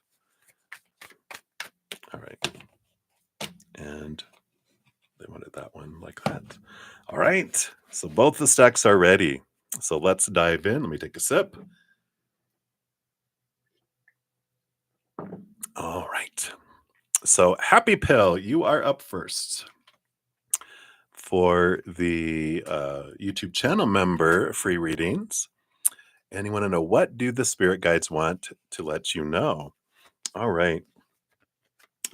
A: All right. And they wanted that one. like that. All right. So both the stacks are ready. So let's dive in. Let me take a sip. All right. So, Happy Pill, you are up first. For the YouTube channel member free readings. And you want to know, what do the spirit guides want to let you know? All right.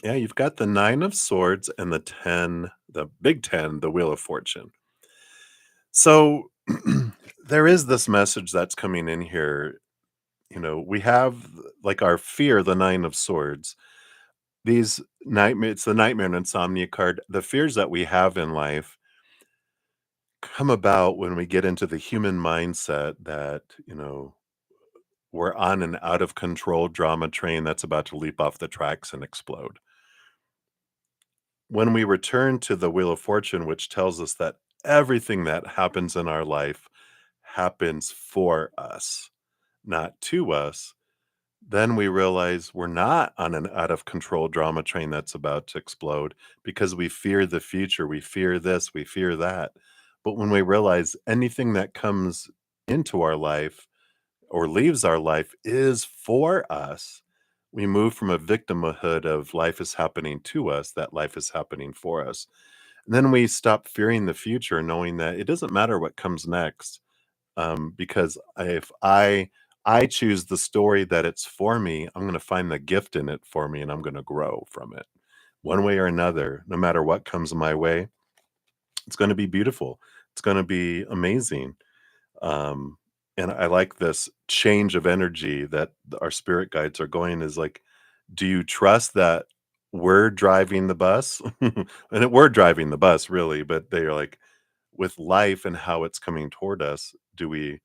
A: Yeah, you've got the 9 of swords and the 10, the big 10, the wheel of fortune. So there is this message that's coming in here. We have like our fear, the 9 of swords. These nightmare, it's the nightmare and insomnia card. The fears that we have in life come about when we get into the human mindset that, we're on an out of control drama train that's about to leap off the tracks and explode. When we return to the Wheel of Fortune, which tells us that everything that happens in our life happens for us, not to us, then we realize we're not on an out of control drama train that's about to explode because we fear the future. We fear this, we fear that. But when we realize anything that comes into our life or leaves our life is for us, we move from a victimhood of life is happening to us, that life is happening for us. And then we stop fearing the future, knowing that it doesn't matter what comes next, because if I choose the story that it's for me, I'm going to find the gift in it for me, and I'm going to grow from it, one way or another. No matter what comes my way, it's going to be beautiful. It's going to be amazing. Um, and I like this change of energy that our spirit guides are going. Is like, do you trust that we're driving the bus? We're driving the bus, really, but they're like, with life and how it's coming toward us, do we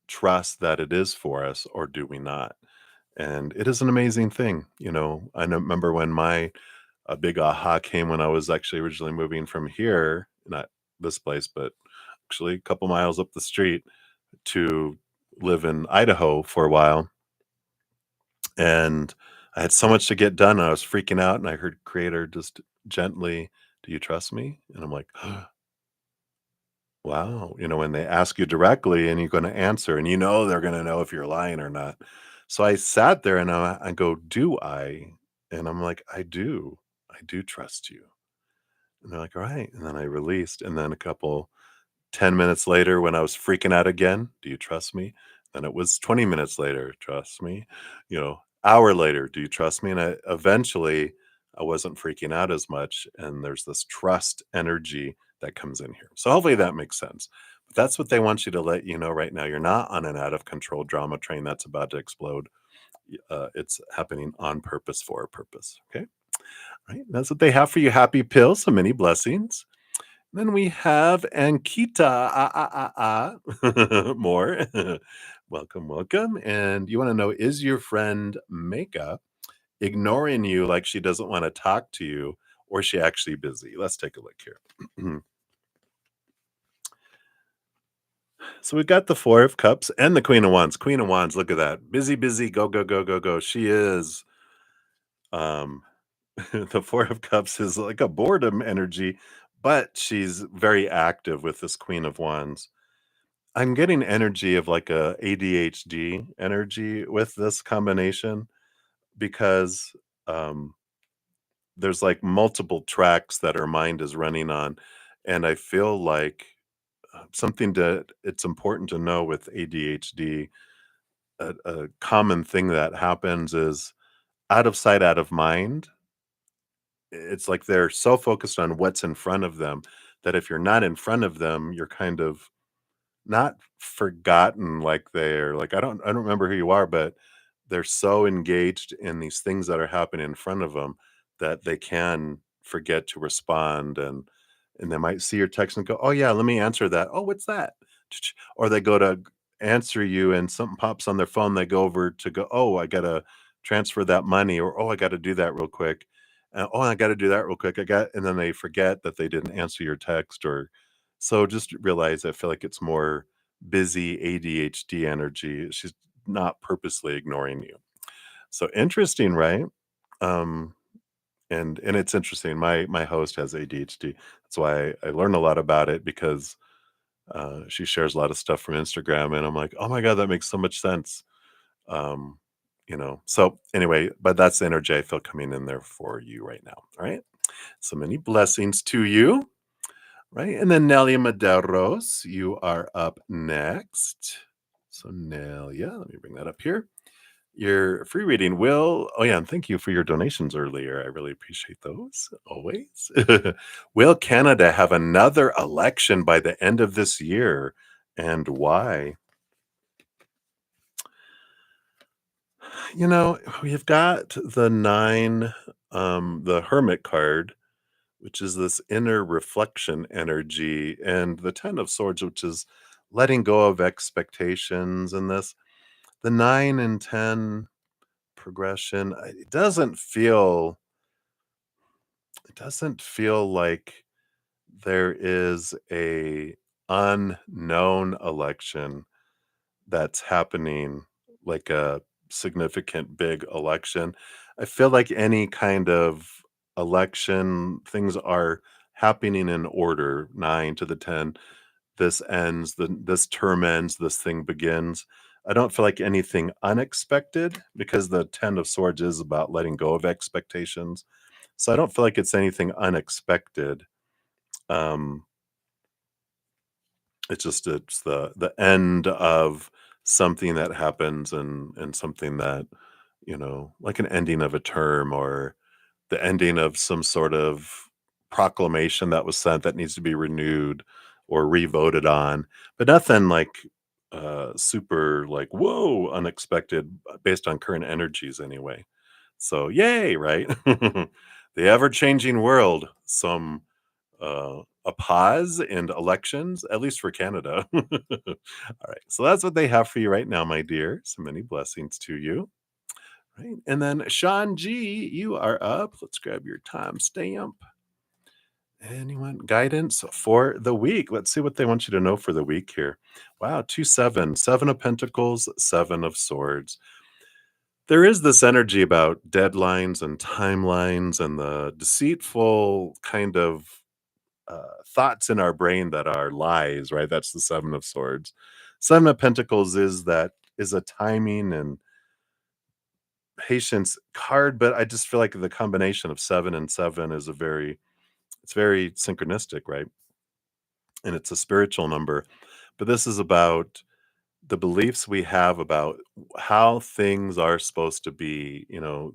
A: trust that it is for us, or do we not? And it is an amazing thing. Remember when my a big aha came when I was actually originally moving from here, not this place, but actually a couple miles up the street, to live in Idaho for a while. And I had so much to get done. And I was freaking out, and I heard Creator just gently, "Do you trust me?" And I'm like, wow, when they ask you directly and you're gonna answer, and they're gonna know if you're lying or not. So I sat there and I go, "Do I?" And I'm like, "I do. I do trust you." And they're like, "All right." And then I released, and then a couple 10 minutes later when I was freaking out again, "Do you trust me?" And it was 20 minutes later, "Trust me." Hour later, "Do you trust me?" And eventually, I wasn't freaking out as much, and there's this trust energy that comes in here. So hopefully that makes sense. But that's what they want you to let you know right now. You're not on an out of control drama train that's about to explode. It's happening on purpose for a purpose. Okay. Right. That's what they have for you. Happy pills. So many blessings. Then we have Ankitaaaa More. Welcome, welcome. And you want to know, is your friend Mika ignoring you like she doesn't want to talk to you, or is she actually busy? Let's take a look here. So we've got the Four of Cups and the Queen of Wands. Queen of Wands, look at that. Busy, busy, go, go, go, go, go. She is. Um, the Four of Cups is like a boredom energy, but she's very active with this Queen of Wands. I'm getting energy of like a ADHD energy with this combination because there's like multiple tracks that her mind is running on. And I feel like something that it's important to know with ADHD, a common thing that happens is out of sight, out of mind. It's like they're so focused on what's in front of them that if you're not in front of them, you're kind of not forgotten, like they're like, I don't remember who you are, but they're so engaged in these things that are happening in front of them that they can forget to respond, and they might see your text and go, "Oh yeah, let me answer that. Oh, what's that?" Or they go to answer you and something pops on their phone, they go over to go, "Oh, I gotta transfer that money," or, "Oh, I gotta do that real quick. Oh, I gotta do that real quick. And then they forget that they didn't answer your text, or so just realize I feel like it's more busy ADHD energy. She's not purposely ignoring you. So interesting, right? Um, And it's interesting. My host has ADHD. That's why I learn a lot about it because she shares a lot of stuff from Instagram, and I'm like, oh my god, that makes so much sense. Um, So anyway, but that's the energy I feel coming in there for you right now. All right. So many blessings to you. Right. And then Nelia Medeiros, you are up next. So Nelia, let me bring that up here. Your free reading will, oh yeah, and thank you for your donations earlier. I really appreciate those always. Will Canada have another election by the end of this year, and why? We've got the nine, the Hermit card, which is this inner reflection energy, and the Ten of Swords, which is letting go of expectations. And this, the 9 and 10 progression, it doesn't feel like there is a unknown election that's happening, like a significant big election. I feel like any kind of election, things are happening in order, 9 to the 10. This ends, this term ends, this thing begins. I don't feel like anything unexpected because the 10 of swords is about letting go of expectations. So I don't feel like it's anything unexpected. Um, it's the end of something that happens, and something that, like an ending of a term, or the ending of some sort of proclamation that was sent that needs to be renewed or revoted on, but nothing like super like whoa unexpected, based on current energies anyway. So yay, right? The ever changing world. A pause in elections, at least for Canada. All right. So that's what they have for you right now, my dear. So many blessings to you. Right. And then Shawn G, you are up. Let's grab your timestamp. Anyone guidance for the week? Let's see what they want you to know for the week here. Wow, 2 7, 7 of Pentacles, 7 of Swords. There is this energy about deadlines and timelines and the deceitful kind of thoughts in our brain that are lies, right? That's the 7 of Swords. 7 of Pentacles is a timing and patience card, but I just feel like the combination of 7 and 7 is it's very synchronistic, right? And it's a spiritual number. But this is about the beliefs we have about how things are supposed to be.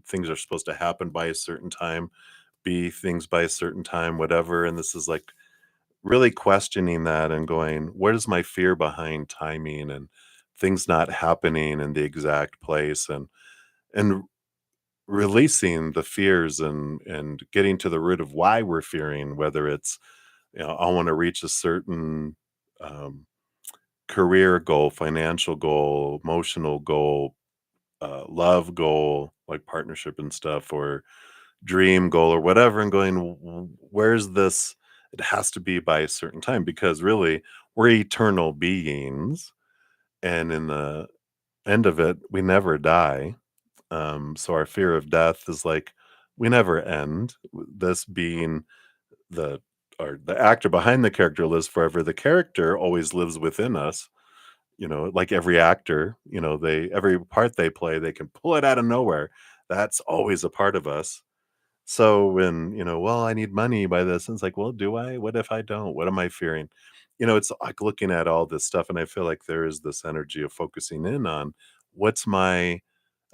A: Things are supposed to happen by a certain time, be things by a certain time, whatever. And this is like really questioning that and going, what is my fear behind timing and things not happening in the exact place, and releasing the fears, and getting to the root of why we're fearing, whether it's, I want to reach a certain um, career goal, financial goal, emotional goal, love goal, like partnership and stuff, or dream goal or whatever, and going, Where's this? It has to be by a certain time, because really we're eternal beings, and in the end of it, we never die. So our fear of death is like we never end. This being the or the actor behind the character lives forever. The character always lives within us. Like every actor, they every part they play, they can pull it out of nowhere. That's always a part of us. So when, well, I need money by this, and it's like, well, do I? What if I don't? What am I fearing? It's like looking at all this stuff, and I feel like there is this energy of focusing in on what's my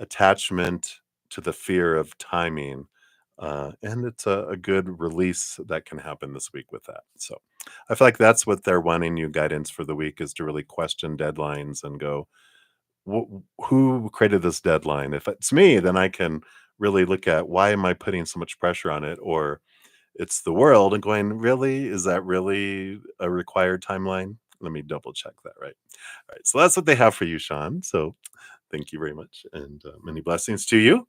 A: attachment to the fear of timing. And it's a good release that can happen this week with that. So I feel like that's what they're wanting you guidance for the week, is to really question deadlines and go, who created this deadline? If it's me, then I can really look at, why am I putting so much pressure on it? Or it's the world, and going, really? Is that really a required timeline? Let me double check that, right? All right. So that's what they have for you, Sean. So thank you very much. And many blessings to you.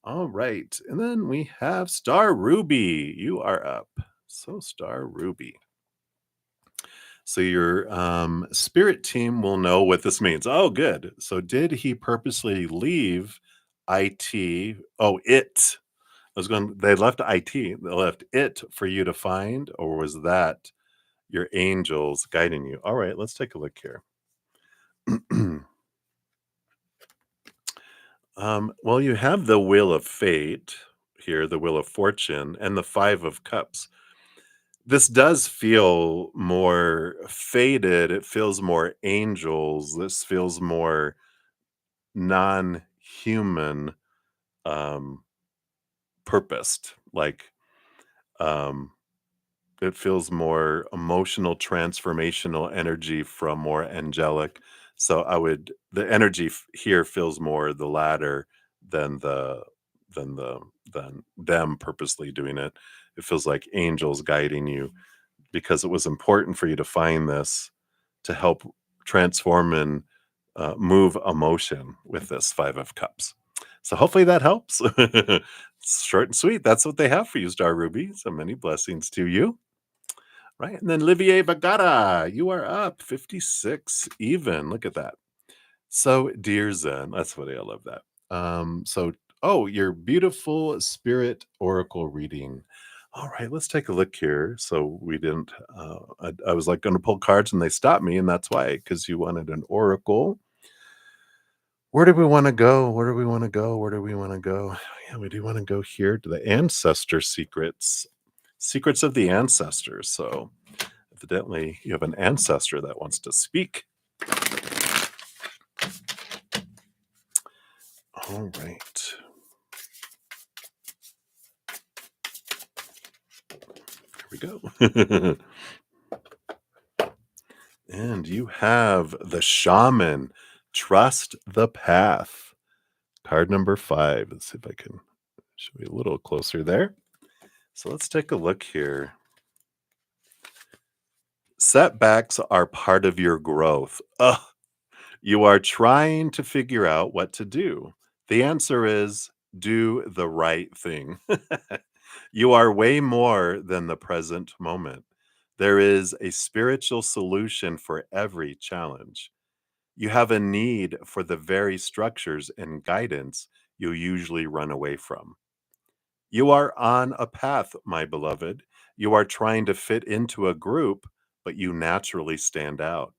A: All right. And then we have Star Ruby. You are up. So, Star Ruby. So your spirit team will know what this means. Oh, good. So did he purposely leave IT? Oh, it. was going, they left IT, they left it for you to find, or was that your angels guiding you? All right, let's take a look here. Well, you have the Wheel of Fate here, the Wheel of Fortune, and the Five of Cups. This does feel more faded. It feels more angels. This feels more non-human, um, purposed. Like, um, it feels more emotional, transformational energy from more angelic. So the energy here feels more the latter than than the, than them purposely doing it. It feels like angels guiding you because it was important for you to find this to help transform and move emotion with this Five of Cups. So hopefully that helps. Short and sweet. That's what they have for you, Star Ruby. So many blessings to you. Right. And then Livier Vergara, you are up 56 even. Look at that. So, dear Zen, that's funny. I love that. Oh, your beautiful spirit oracle reading. All right, let's take a look here. So we didn't. I was like going to pull cards, and they stopped me, and that's why, because you wanted an oracle. Where do we want to go? Where do we want to go? Where do we want to go? Yeah, we do want to go here to the ancestor secrets, secrets of the ancestors. So, evidently, you have an ancestor that wants to speak. All right. Here we go. And you have the shaman. Trust the path. Card number 5. Let's see if I can show you a little closer there. So let's take a look here. Setbacks are part of your growth. Ugh, you are trying to figure out what to do. The answer is do the right thing. You are way more than the present moment. There is a spiritual solution for every challenge. You have a need for the very structures and guidance you usually run away from. You are on a path, my beloved. You are trying to fit into a group, but you naturally stand out.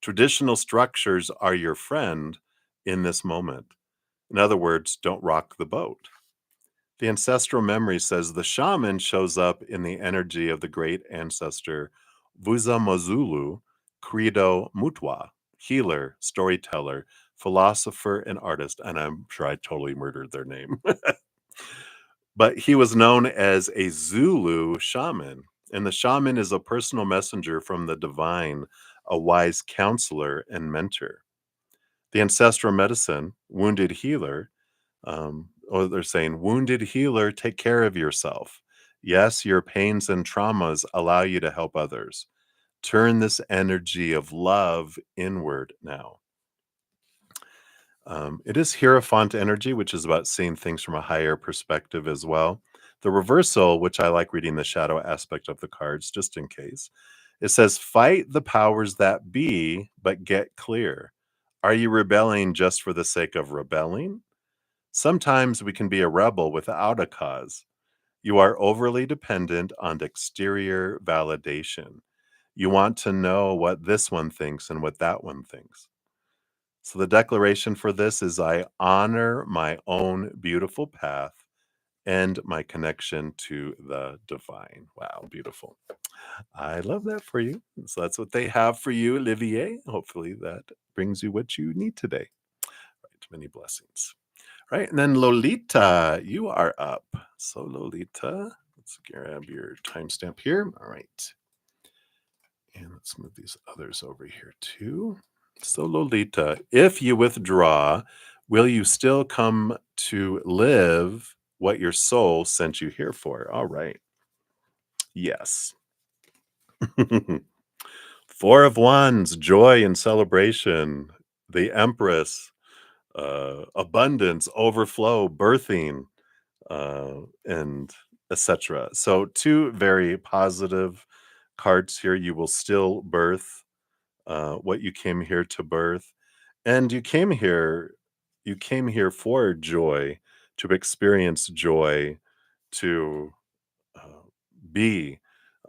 A: Traditional structures are your friend in this moment. In other words, don't rock the boat. The ancestral memory says the shaman shows up in the energy of the great ancestor Vuzamazulu Credo Mutwa, healer, storyteller, philosopher, and artist. And I'm sure I totally murdered their name. But he was known as a Zulu shaman. And the shaman is a personal messenger from the divine, a wise counselor and mentor. The ancestral medicine, wounded healer, or they're saying, wounded healer, take care of yourself. Yes, your pains and traumas allow you to help others. Turn this energy of love inward now. It is Hierophant energy, which is about seeing things from a higher perspective as well. The reversal, which I like reading the shadow aspect of the cards just in case, it says, fight the powers that be, but get clear. Are you rebelling just for the sake of rebelling? Sometimes we can be a rebel without a cause. You are overly dependent on exterior validation. You want to know what this one thinks and what that one thinks. So the declaration for this is I honor my own beautiful path and my connection to the divine. Wow, beautiful. I love that for you. So that's what they have for you, Olivier. Hopefully that brings you what you need today. Right, many blessings. Right, and then Lolita, you are up. So Lolita, let's grab your timestamp here. All right. And let's move these others over here too. So, Lolita, if you withdraw, will you still come to live what your soul sent you here for? All right. Yes. Four of Wands, joy and celebration. The Empress, abundance, overflow, birthing, and etc. So, two very positive cards here. You will still birth what you came here to birth, and you came here for joy, to experience joy to uh, be,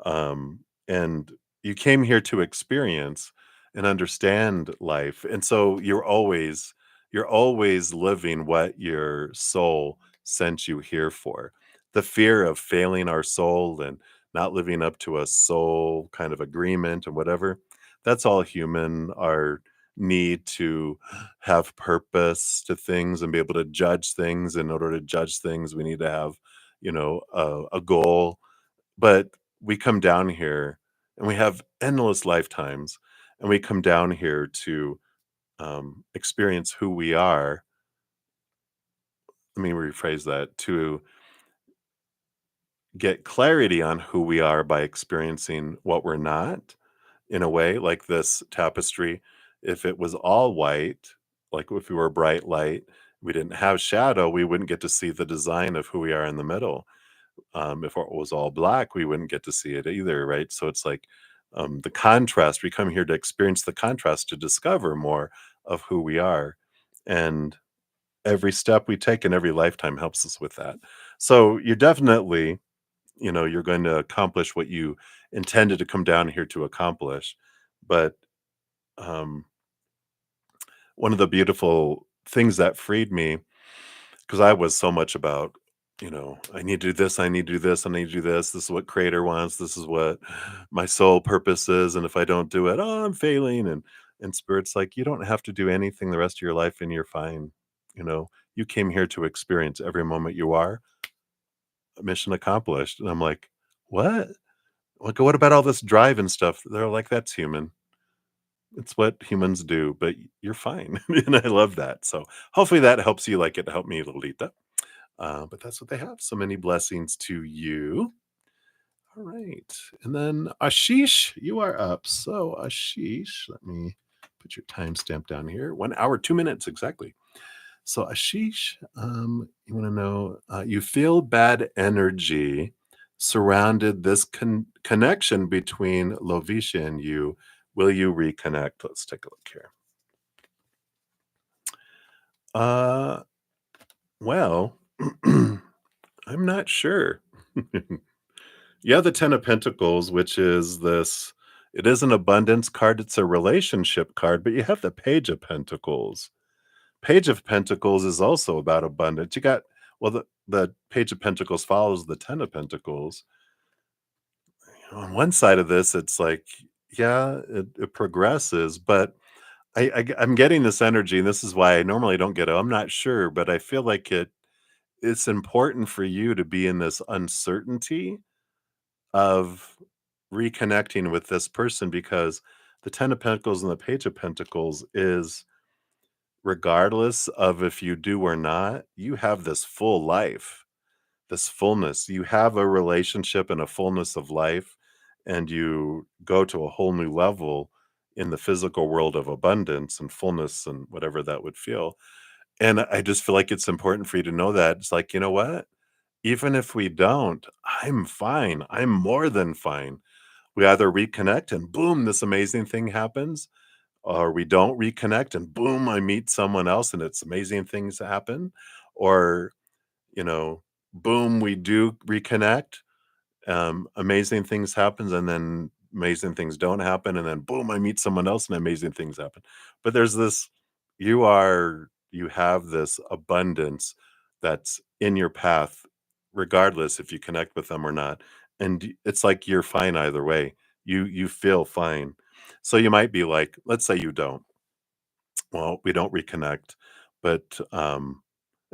A: and you came here to experience and understand life, and so you're always living what your soul sent you here for. The fear of failing our soul and not living up to a soul kind of agreement and whatever, that's all human. Our need to have purpose to things and be able to judge things. In order to judge things, we need to have, a goal. But we come down here and we have endless lifetimes, and we come down here to experience who we are. Let me rephrase that, to get clarity on who we are by experiencing what we're not, in a way, like this tapestry. If it was all white, like if we were bright light, we didn't have shadow, we wouldn't get to see the design of who we are in the middle. If it was all black, we wouldn't get to see it either, right? So it's like the contrast. We come here to experience the contrast, to discover more of who we are. And every step we take in every lifetime helps us with that. So you're definitely, you're going to accomplish what you intended to come down here to accomplish. But um, one of the beautiful things that freed me, because I was so much about, I need to do this, I need to do this, I need to do this. This is what creator wants. This is what my soul purpose is. And if I don't do it, oh, I'm failing. And spirit's like, you don't have to do anything the rest of your life and you're fine. You came here to experience every moment you are. Mission accomplished. And I'm like, what? Like, what about all this drive and stuff? They're like, that's human. It's what humans do, but you're fine. And I love that. So hopefully that helps you like it helped me, Lolita. But that's what they have. So many blessings to you. All right. And then Ashish, you are up. So Ashish, let me put your timestamp down here. 1 hour, 2 minutes exactly. So Ashish, you want to know, you feel bad energy surrounded this connection between Lovisha and you. Will you reconnect? Let's take a look here. Uh, well, I'm not sure. Yeah, the 10 of Pentacles, which is this, it is an abundance card, it's a relationship card, but you have the Page of Pentacles. Page of Pentacles is also about abundance. You got, well, the Page of Pentacles follows the 10 of Pentacles. On one side of this, it's like, yeah, it progresses, but I'm getting this energy, and this is why I normally don't get it. I'm not sure, but I feel like it's important for you to be in this uncertainty of reconnecting with this person, because the 10 of Pentacles and the Page of Pentacles is, regardless of if you do or not, you have this full life, this fullness. You have a relationship and a fullness of life, and you go to a whole new level in the physical world of abundance and fullness and whatever that would feel. And I just feel like it's important for you to know that. It's like, you know what? Even if we don't, I'm fine. I'm more than fine. We either reconnect and boom, this amazing thing happens, or we don't reconnect and boom, I meet someone else and it's amazing things happen, or, you know, boom, we do reconnect, amazing things happens, and then amazing things don't happen, and then boom, I meet someone else and amazing things happen. But there's this, you have this abundance that's in your path, regardless if you connect with them or not. And it's like you're fine either way. You feel fine. So you might be like, let's say you don't. Well, we don't reconnect, but and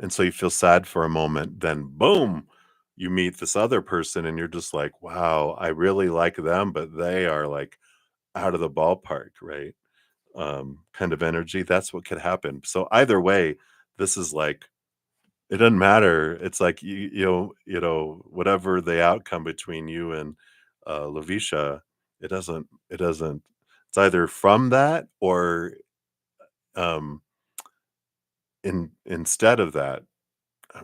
A: so you feel sad for a moment, then boom, you meet this other person and you're just like, wow, I really like them, but they are like out of the ballpark, right? Kind of energy. That's what could happen. So either way, this is like, it doesn't matter. It's like whatever the outcome between you and Lavisha, it doesn't it's either from that or um instead of that.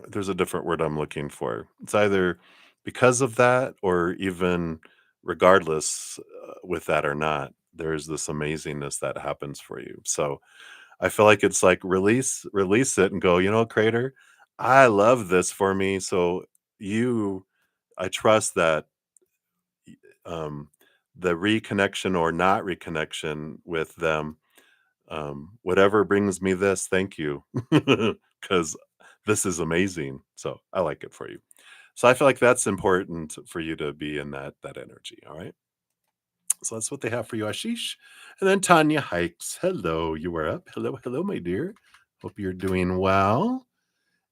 A: There's a different word I'm looking for. It's either because of that or even regardless, with that or not, there's this amazingness that happens for you. So I feel like it's like release it and go, creator, I love this for me. So, you I trust that um, the reconnection or not reconnection with them, whatever brings me this, thank you, because this is amazing. So I like it for you. So I feel like that's important for you to be in that energy. All right. So that's what they have for you, Ashish. And then Tonya Hykes. Hello, you are up. Hello, hello, my dear. Hope you're doing well.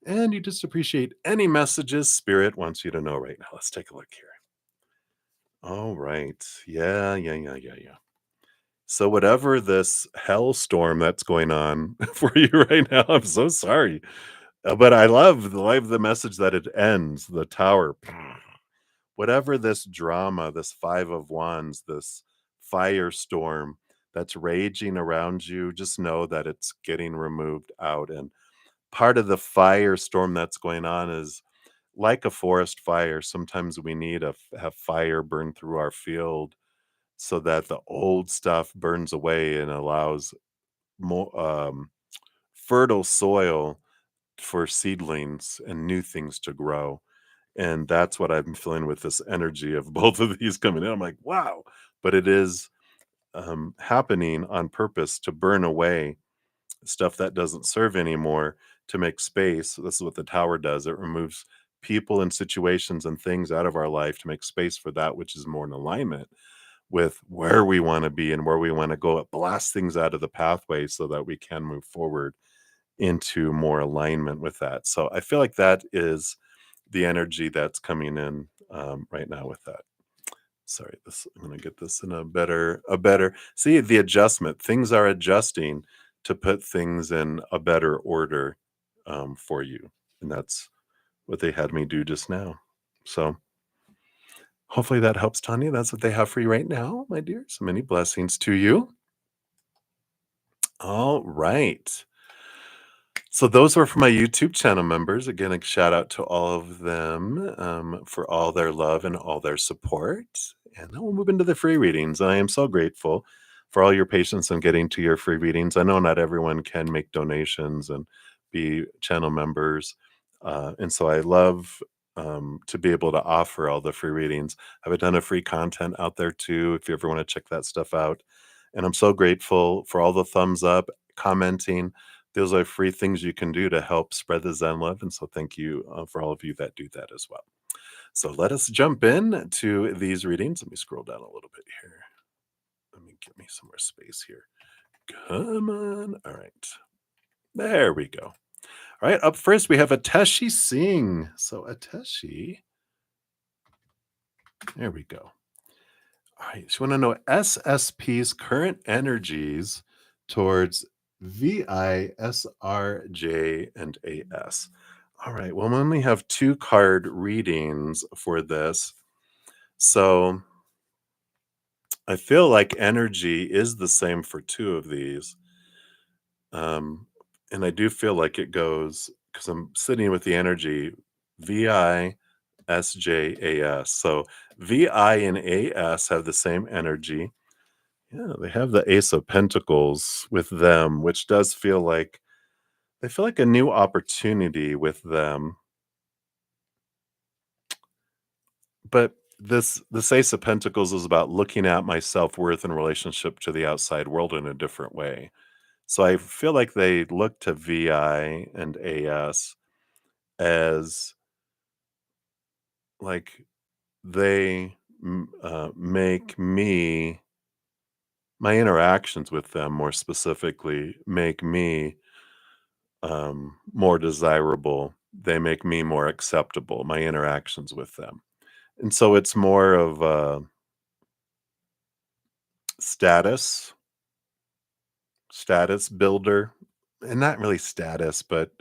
A: And you just appreciate any messages Spirit wants you to know right now. Let's take a look here. All right. Yeah. So whatever this hellstorm that's going on for you right now, I'm so sorry. But I love the message that it ends, the tower. Whatever this drama, this 5 of wands, this firestorm that's raging around you, just know that it's getting removed out. And part of the firestorm that's going on is like a forest fire. Sometimes we need to have fire burn through our field so that the old stuff burns away and allows more fertile soil for seedlings and new things to grow. And that's what I'm feeling with this energy of both of these coming in. I'm like, wow. But it is happening on purpose to burn away stuff that doesn't serve anymore to make space. This is what the tower does. It removes people and situations and things out of our life to make space for that which is more in alignment with where we want to be and where we want to go. It blasts things out of the pathway so that we can move forward into more alignment with that. So I feel like that is the energy that's coming in right now with that. Sorry, this I'm gonna get this in a better see the adjustment. Things are adjusting to put things in a better order for you. And that's what they had me do just now. So hopefully that helps, Tanya. That's what they have for you right now, my dear. So many blessings to you. All right. So those were for my YouTube channel members. Again, a shout out to all of them for all their love and all their support. And then we'll move into the free readings. And I am so grateful for all your patience in getting to your free readings. I know not everyone can make donations and be channel members. And so I love to be able to offer all the free readings. I have a ton of free content out there too, if you ever want to check that stuff out. And I'm so grateful for all the thumbs up, commenting. Those are free things you can do to help spread the Zen love. And so thank you for all of you that do that as well. So let us jump in to these readings. Let me scroll down a little bit here. Let me get me some more space here. Come on. All right. There we go. All right. Up first, we have Ateshi Singh. So Ateshi, there we go. All right. So you want to know SSP's current energies towards VI, SRJ, and AS. All right. Well, we only have 2 card readings for this. So I feel like energy is the same for 2 of these. And I do feel like it goes because I'm sitting with the energy VI, SJ, AS. So VI and AS have the same energy. Yeah, they have the Ace of Pentacles with them, which does feel like they feel like a new opportunity with them. But this Ace of Pentacles is about looking at my self-worth in relationship to the outside world in a different way. So I feel like they look to VI and AS as like they make me my interactions with them more specifically make me more desirable. They make me more acceptable, my interactions with them. And so it's more of a status, status builder, and not really status, but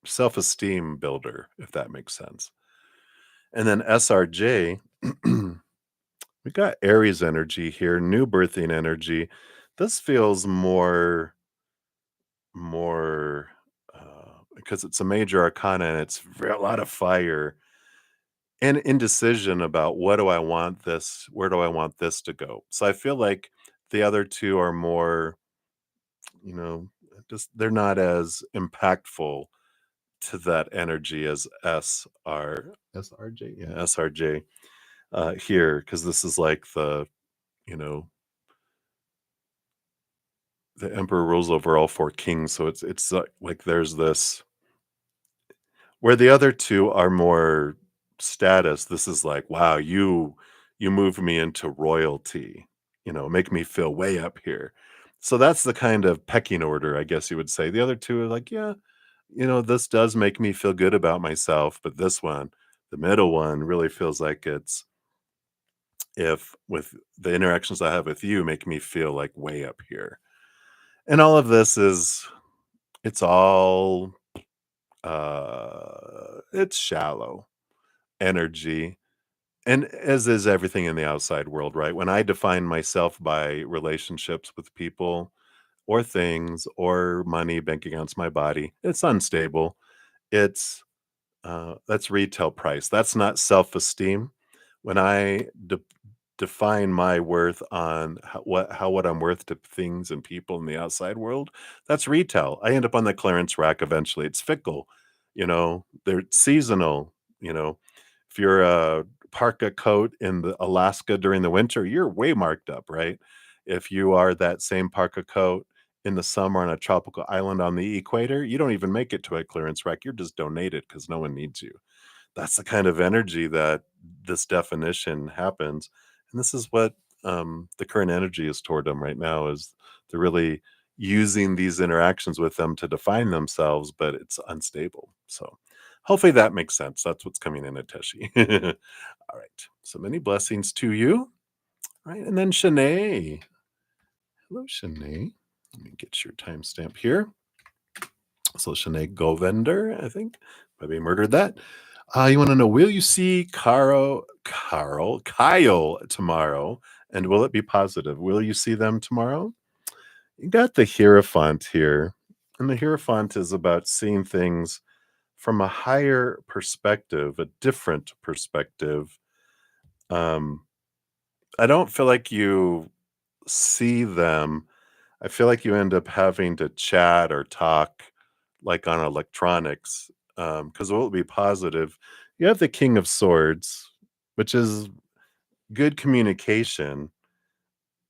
A: self-esteem builder, if that makes sense. And then SRJ, we got Aries energy here, new birthing energy. This feels more because it's a major arcana and it's a lot of fire and indecision about what do I want this, where do I want this to go. So I feel like the other 2 are more, you know, just they're not as impactful to that energy as SRJ, yeah, SRJ here, because this is like you know, the emperor rules over all four kings. So it's like there's this where the other two are more status. This is like, wow, you move me into royalty, make me feel way up here. So that's the kind of pecking order, I guess you would say. The other two are like, yeah, this does make me feel good about myself, but this one, the middle one, really feels like it's if with the interactions I have with you make me feel like way up here. And all of this is it's all it's shallow energy. And as is everything in the outside world, right? When I define myself by relationships with people or things or money, bank accounts, my body, it's unstable. It's that's retail price. That's not self-esteem. When I define my worth on what I'm worth to things and people in the outside world, that's retail. I end up on the clearance rack eventually. It's fickle, they're seasonal. If you're a parka coat in the Alaska during the winter, you're way marked up, right? If you are that same parka coat in the summer on a tropical island on the equator, you don't even make it to a clearance rack. You're just donated because no one needs you. That's the kind of energy that this definition happens. And this is what the current energy is toward them right now is they're really using these interactions with them to define themselves, but it's unstable. So hopefully that makes sense. That's what's coming in, Ateshi. All right. So many blessings to you. All right. And then Shanay. Hello, Shanay. Let me get your timestamp here. So Shanay Govender, I think. Maybe murdered that. You want to know, will you see Kyle tomorrow? And will it be positive? Will you see them tomorrow? You got the Hierophant here. And the Hierophant is about seeing things from a higher perspective, a different perspective. Um, I don't feel like you see them. I feel like you end up having to chat or talk like on electronics. Because what will be positive? You have the King of Swords, which is good communication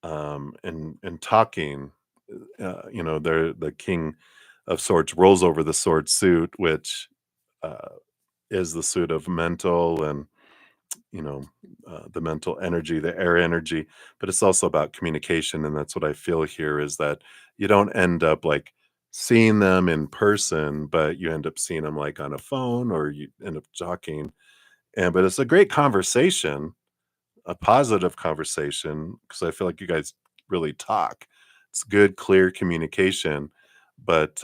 A: and talking. They're the King of Swords rolls over the sword suit, which uh, is the suit of mental and you know the mental energy, the air energy, but it's also about communication. And that's what I feel here is that you don't end up like seeing them in person, but you end up seeing them like on a phone or you end up talking. And but it's a great conversation, a positive conversation, because I feel like you guys really talk. It's good clear communication, but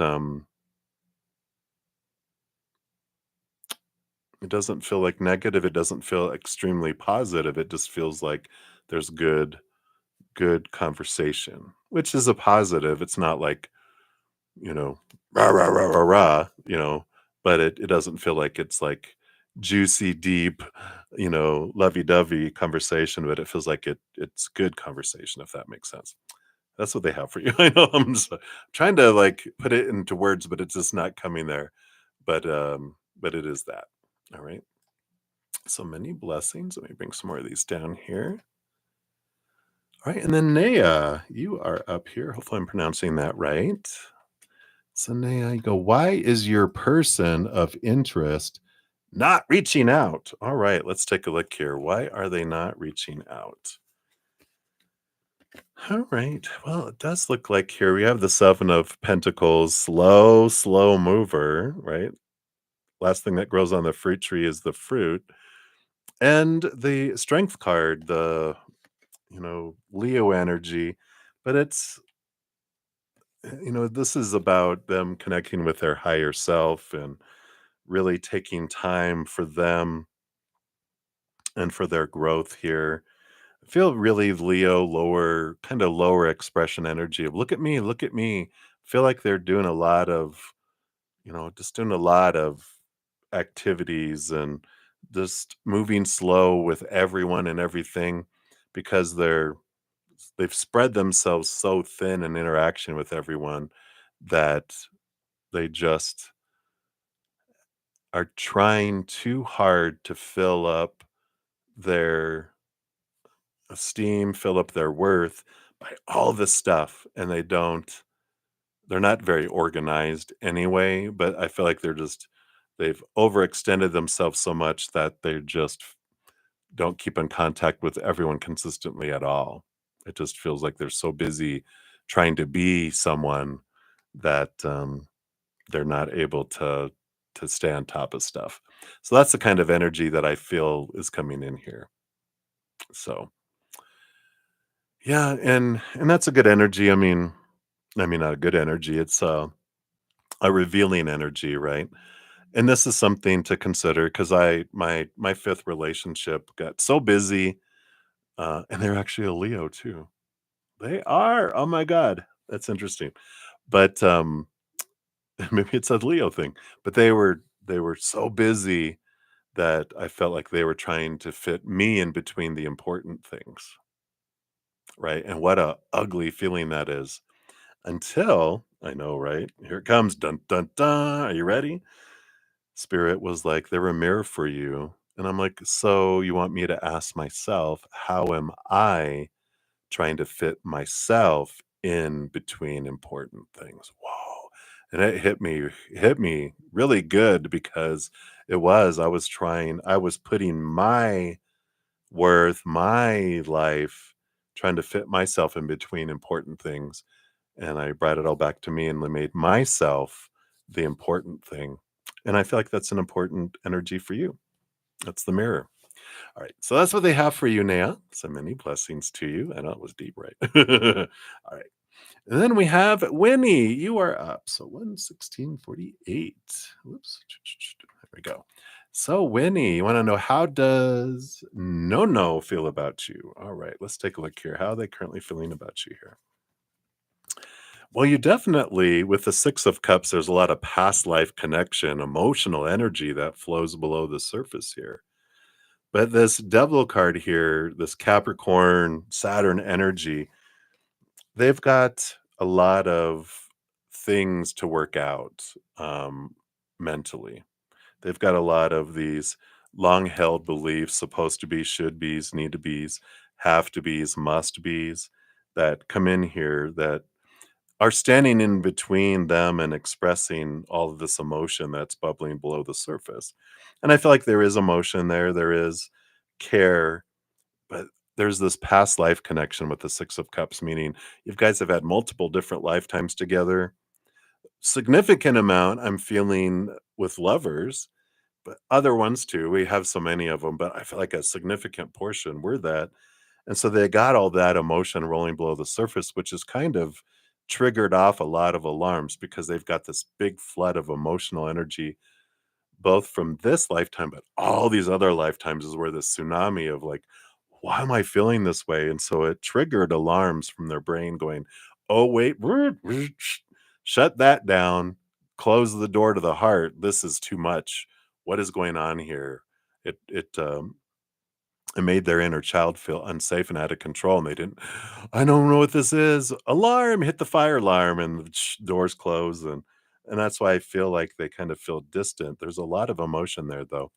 A: it doesn't feel like negative, it doesn't feel extremely positive, it just feels like there's good conversation, which is a positive. It's not like, rah, rah, rah, rah, rah, but it doesn't feel like it's like juicy, deep, lovey dovey conversation, but it feels like it's good conversation, if that makes sense. That's what they have for you. I know I'm just trying to like put it into words, but it's just not coming there. But it is that. All right. So many blessings. Let me bring some more of these down here. All right, and then Neha, you are up here. Hopefully, I'm pronouncing that right. So, Neha, you go, why is your person of interest not reaching out? All right, let's take a look here. Why are they not reaching out? All right, well, it does look like here we have the Seven of Pentacles, slow mover, right? Last thing that grows on the fruit tree is the fruit. And the Strength card, the, Leo energy, but it's this is about them connecting with their higher self and really taking time for them and for their growth here. I feel really Leo lower, kind of lower expression energy of look at me. Feel like they're doing a lot of, just doing a lot of activities and just moving slow with everyone and everything because they've spread themselves so thin in interaction with everyone that they just are trying too hard to fill up their esteem, fill up their worth by all this stuff, and they're not very organized anyway, but I feel like they've overextended themselves so much that they just don't keep in contact with everyone consistently at all. It just feels like they're so busy trying to be someone that they're not able to stay on top of stuff. So that's the kind of energy that I feel is coming in here. So yeah, and that's a good energy. I mean not a good energy. It's a revealing energy, right? And this is something to consider because my fifth relationship got so busy, and they're actually a Leo too. They are. Oh my god, that's interesting. But maybe it's a Leo thing. But they were so busy that I felt like they were trying to fit me in between the important things, right? And what a ugly feeling that is. Until I know, right? Here it comes. Dun dun dun. Are you ready? Spirit was like, "They're a mirror for you." And I'm like, "So you want me to ask myself, how am I trying to fit myself in between important things?" Whoa. And it hit me really good because I was putting my worth, my life, trying to fit myself in between important things. And I brought it all back to me and made myself the important thing. And I feel like that's an important energy for you. That's the mirror. All right. So that's what they have for you, Neha. So many blessings to you. I know it was deep, right? All right. And then we have Winnie. You are up. So 11648. Whoops. There we go. So, Winnie, you want to know, how does No feel about you? All right. Let's take a look here. How are they currently feeling about you here? Well, you definitely, with the Six of Cups, there's a lot of past life connection, emotional energy that flows below the surface here. But this Devil card here, this Capricorn, Saturn energy, they've got a lot of things to work out mentally. They've got a lot of these long held beliefs, supposed to be, should be's, need to be's, have to be's, must be's, that come in here that are standing in between them and expressing all of this emotion that's bubbling below the surface. And I feel like there is emotion there, there is care, but there's this past life connection with the Six of Cups, meaning you guys have had multiple different lifetimes together. Significant amount I'm feeling with lovers, but other ones too. We have so many of them, but I feel like a significant portion were that. And so they got all that emotion rolling below the surface, which has kind of triggered off a lot of alarms because they've got this big flood of emotional energy, both from this lifetime, but all these other lifetimes is where this tsunami of like, why am I feeling this way? And so it triggered alarms from their brain going, oh, wait, shut that down, close the door to the heart. This is too much. What is going on here? It made their inner child feel unsafe and out of control, and they didn't, "I don't know what this is. Alarm, hit the fire alarm," and the doors close, and that's why I feel like they kind of feel distant. There's a lot of emotion there, though.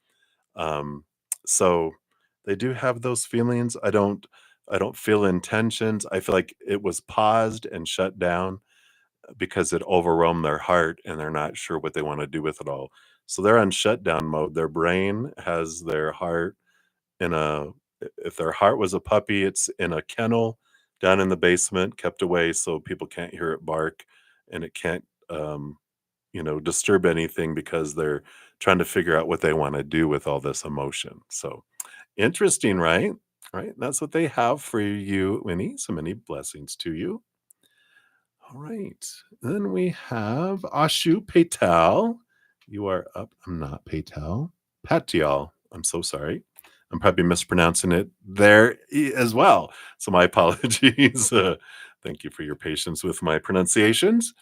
A: Um, so they do have those feelings. I don't feel intentions. I feel like it was paused and shut down because it overwhelmed their heart, and they're not sure what they wanna do with it all. So they're on shutdown mode. Their brain has their heart in a if their heart was a puppy, it's in a kennel down in the basement, kept away so people can't hear it bark, and it can't, disturb anything because they're trying to figure out what they wanna do with all this emotion. So, interesting, right? Right? That's what they have for you, Winnie. So many blessings to you. All right. Then we have Ashu Patel. You are up. I'm not Patel. Patyal. I'm so sorry. I'm probably mispronouncing it there as well. So my apologies. Thank you for your patience with my pronunciations.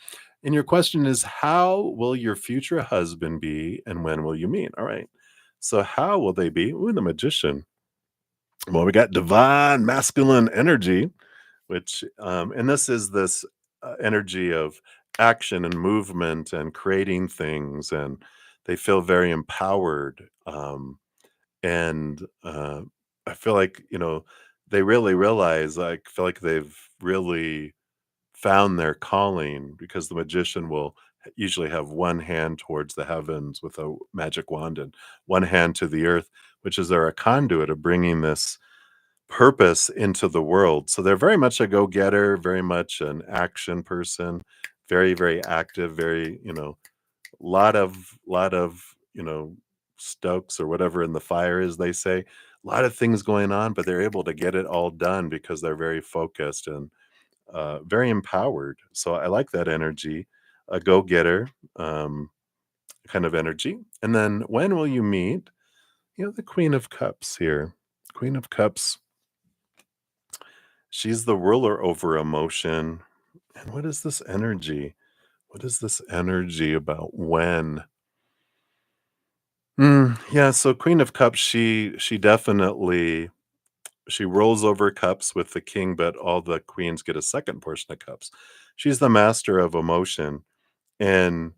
A: And your question is, how will your future husband be and when will you meet? All right. So how will they be? Ooh, the magician. Well, we got divine masculine energy, which and this energy of action and movement and creating things, and They feel very empowered. And I feel like, they really realize, I feel like they've really found their calling because the magician will usually have one hand towards the heavens with a magic wand and one hand to the earth, which is they're a conduit of bringing this purpose into the world. So they're very much a go-getter, very much an action person, very, very active, very, lot of, stokes or whatever in the fire, as they say. A lot of things going on, but they're able to get it all done because they're very focused and very empowered. So I like that energy, a go-getter kind of energy. And then when will you meet? The Queen of Cups here. Queen of Cups, she's the ruler over emotion. And what is this energy? What is this energy about when? Yeah, so Queen of Cups, she definitely she rolls over cups with the king, but all the queens get a second portion of cups. She's the master of emotion, and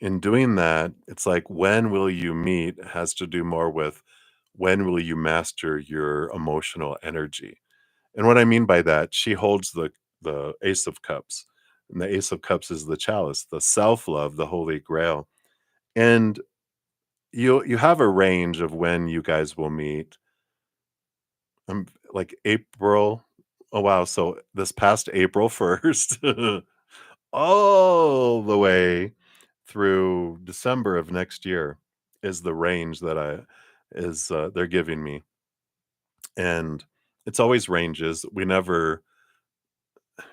A: in doing that, it's like when will you meet has to do more with when will you master your emotional energy. And what I mean by that, she holds the Ace of Cups, and the Ace of Cups is the chalice, the self-love, the holy grail. And you have a range of when you guys will meet. Like April. Oh wow, so this past April 1st all the way through December of next year is the range that I is they're giving me. And it's always ranges. We never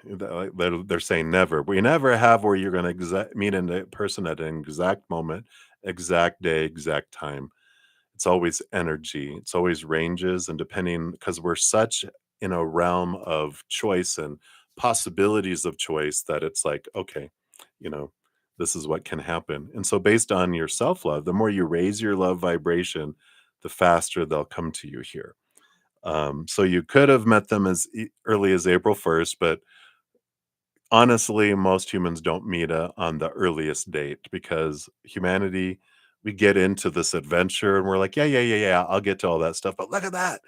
A: they're saying never. We never have where you're going to meet a person at an exact moment, exact day, exact time. It's always energy. It's always ranges, and depending, because we're such in a realm of choice and possibilities of choice, that it's like, okay, you know, this is what can happen. And so based on your self-love, the more you raise your love vibration, the faster they'll come to you here. So you could have met them as early as April 1st, but honestly, most humans don't meet on the earliest date because humanity, we get into this adventure and we're like, yeah, yeah, yeah, yeah, I'll get to all that stuff. But look at that,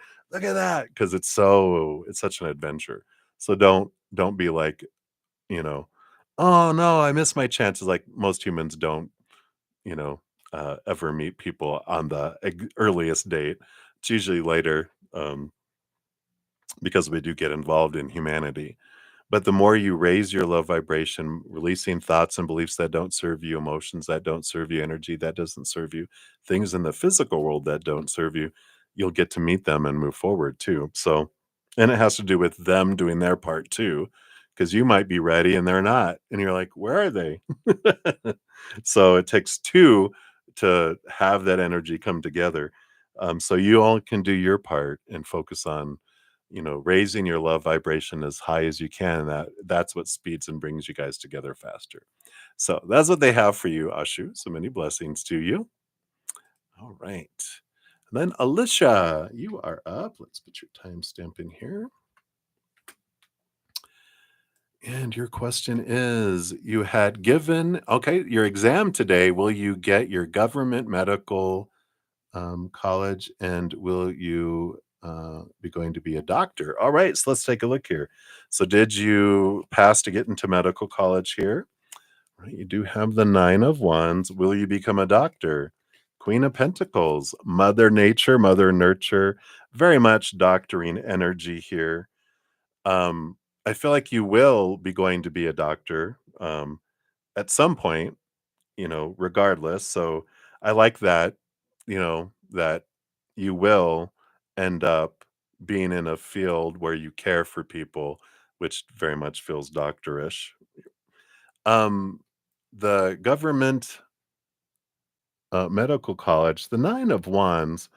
A: because it's such an adventure. So don't be like, you know, oh no, I missed my chances. Like most humans don't, you know, ever meet people on the earliest date. It's usually later, because we do get involved in humanity. But the more you raise your love vibration, releasing thoughts and beliefs that don't serve you, emotions that don't serve you, energy that doesn't serve you, things in the physical world that don't serve you, you'll get to meet them and move forward too. So, and it has to do with them doing their part too, because you might be ready and they're not. And you're like, where are they? So it takes two to have that energy come together. So you all can do your part and focus on, raising your love vibration as high as you can. That's what speeds and brings you guys together faster. So that's what they have for you, Ashu. So many blessings to you. All right. And then Alisha, you are up. Let's put your timestamp in here. And your question is, you had given, okay, your exam today. Will you get your government medical college, and will you be going to be a doctor? All right, so let's take a look here. So, did you pass to get into medical college here? Right, you do have the Nine of Wands. Will you become a doctor? Queen of Pentacles, Mother Nature, Mother Nurture, very much doctoring energy here. I feel like you will be going to be a doctor at some point, regardless. So I like that, that you will end up being in a field where you care for people, which very much feels doctorish. Um, the government medical college, the Nine of Wands,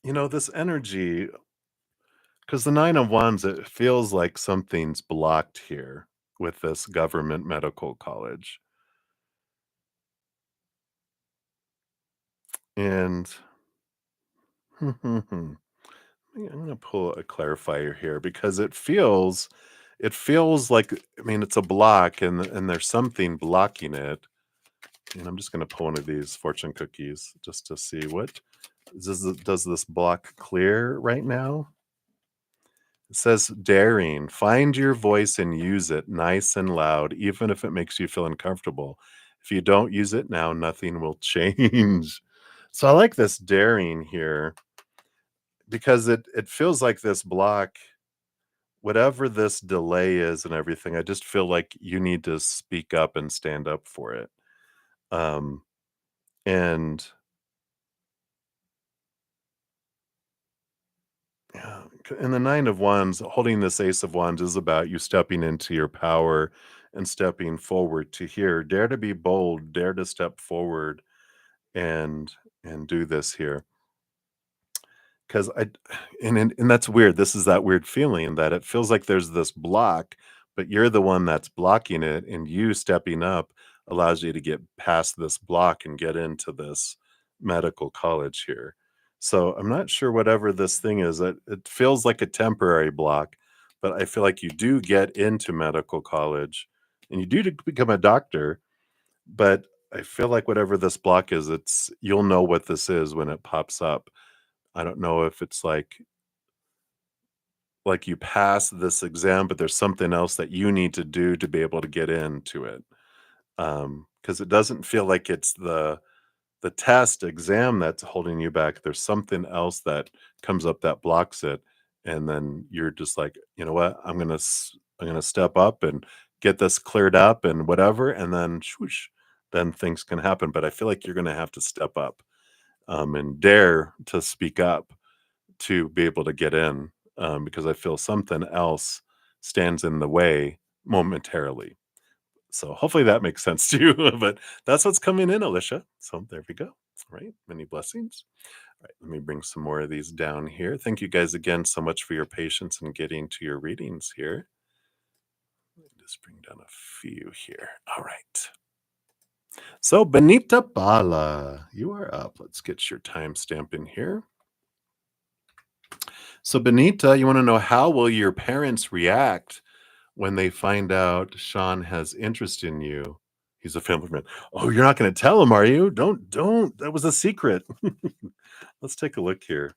A: this energy, because the Nine of Wands, it feels like something's blocked here with this government medical college. And I'm going to pull a clarifier here because it feels it feels like, I mean, it's a block and there's something blocking it. And I'm just gonna pull one of these fortune cookies just to see what does this block clear right now? It says daring. Find your voice and use it nice and loud, even if it makes you feel uncomfortable. If you don't use it now, nothing will change. So I like this daring here because it feels like this block, whatever this delay is and everything, I just feel like you need to speak up and stand up for it. Um, and yeah, and the Nine of Wands, holding this Ace of Wands is about you stepping into your power and stepping forward to here. Dare to be bold, dare to step forward and do this here. 'Cause I and that's weird. This is that weird feeling that it feels like there's this block, but you're the one that's blocking it, and you stepping up allows you to get past this block and get into this medical college here. So, I'm not sure whatever this thing is, it feels like a temporary block, but I feel like you do get into medical college, and you do to become a doctor, but I feel like whatever this block is, it's you'll know what this is when it pops up. I don't know if it's like you pass this exam, but there's something else that you need to do to be able to get into it. Because it doesn't feel like it's the test exam that's holding you back. There's something else that comes up that blocks it, and then you're just like, "You know what? I'm gonna step up and get this cleared up and whatever," and then swoosh, then things can happen, but I feel like you're gonna have to step up, and dare to speak up to be able to get in, because I feel something else stands in the way momentarily. So hopefully that makes sense to you, but that's what's coming in, Alicia. So there we go. All right. Many blessings. All right. Let me bring some more of these down here. Thank you guys again so much for your patience in getting to your readings here. Let me just bring down a few here. All right. So Benita Bala, you are up. Let's get your timestamp in here. So Benita, you want to know how will your parents react when they find out Shawn has interest in you? He's a family man. Oh, you're not going to tell him, are you? Don't. That was a secret. Let's take a look here.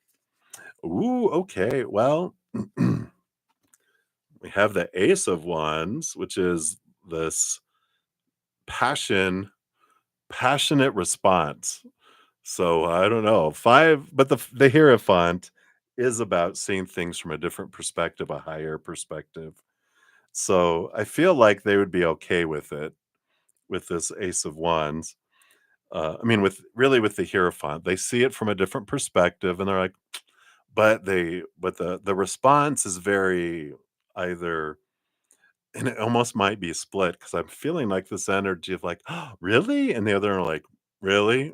A: Ooh, okay. Well, we have the Ace of Wands, which is this passionate response. So I don't know. Five, but the Hierophant is about seeing things from a different perspective, a higher perspective. So I feel like they would be okay with it, with this Ace of Wands. I mean, with the Hierophant, they see it from a different perspective, and they're like, but the response is very either, and it almost might be split because I'm feeling like this energy of like, "Oh, really?" And the other are like, "Really?"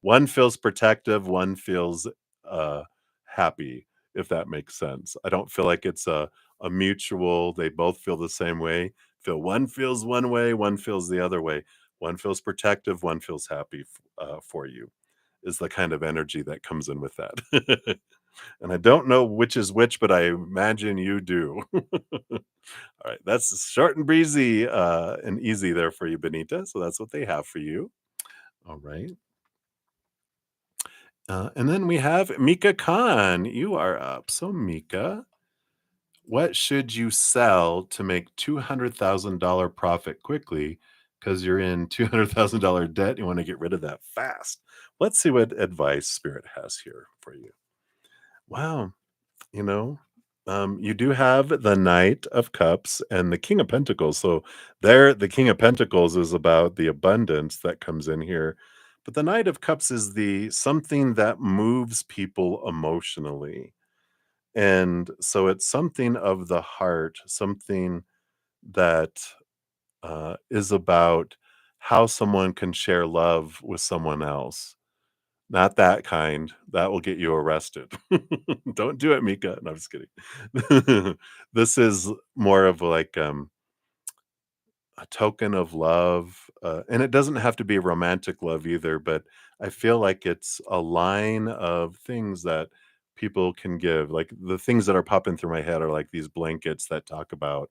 A: One feels protective, one feels happy, if that makes sense. I don't feel like it's a mutual, they both feel the same way. Feel one feels one way, one feels the other way. One feels protective, one feels happy for you, is the kind of energy that comes in with that. And I don't know which is which, but I imagine you do. All right, that's short and breezy, and easy there for you, Benita, so that's what they have for you. All right. And then we have Mika Khan. You are up. So, Mika, what should you sell to make $200,000 profit quickly? Because you're in $200,000 debt. You want to get rid of that fast. Let's see what advice Spirit has here for you. Wow. You know, you do have the Knight of Cups and the King of Pentacles. So there, the King of Pentacles is about the abundance that comes in here. But the Knight of Cups is the something that moves people emotionally. And so it's something of the heart, something that is about how someone can share love with someone else. Not that kind. That will get you arrested. Don't do it, Mika. No, I'm just kidding. This is more of like, a token of love, and it doesn't have to be romantic love either, but I feel like it's a line of things that people can give. Like the things that are popping through my head are like these blankets that talk about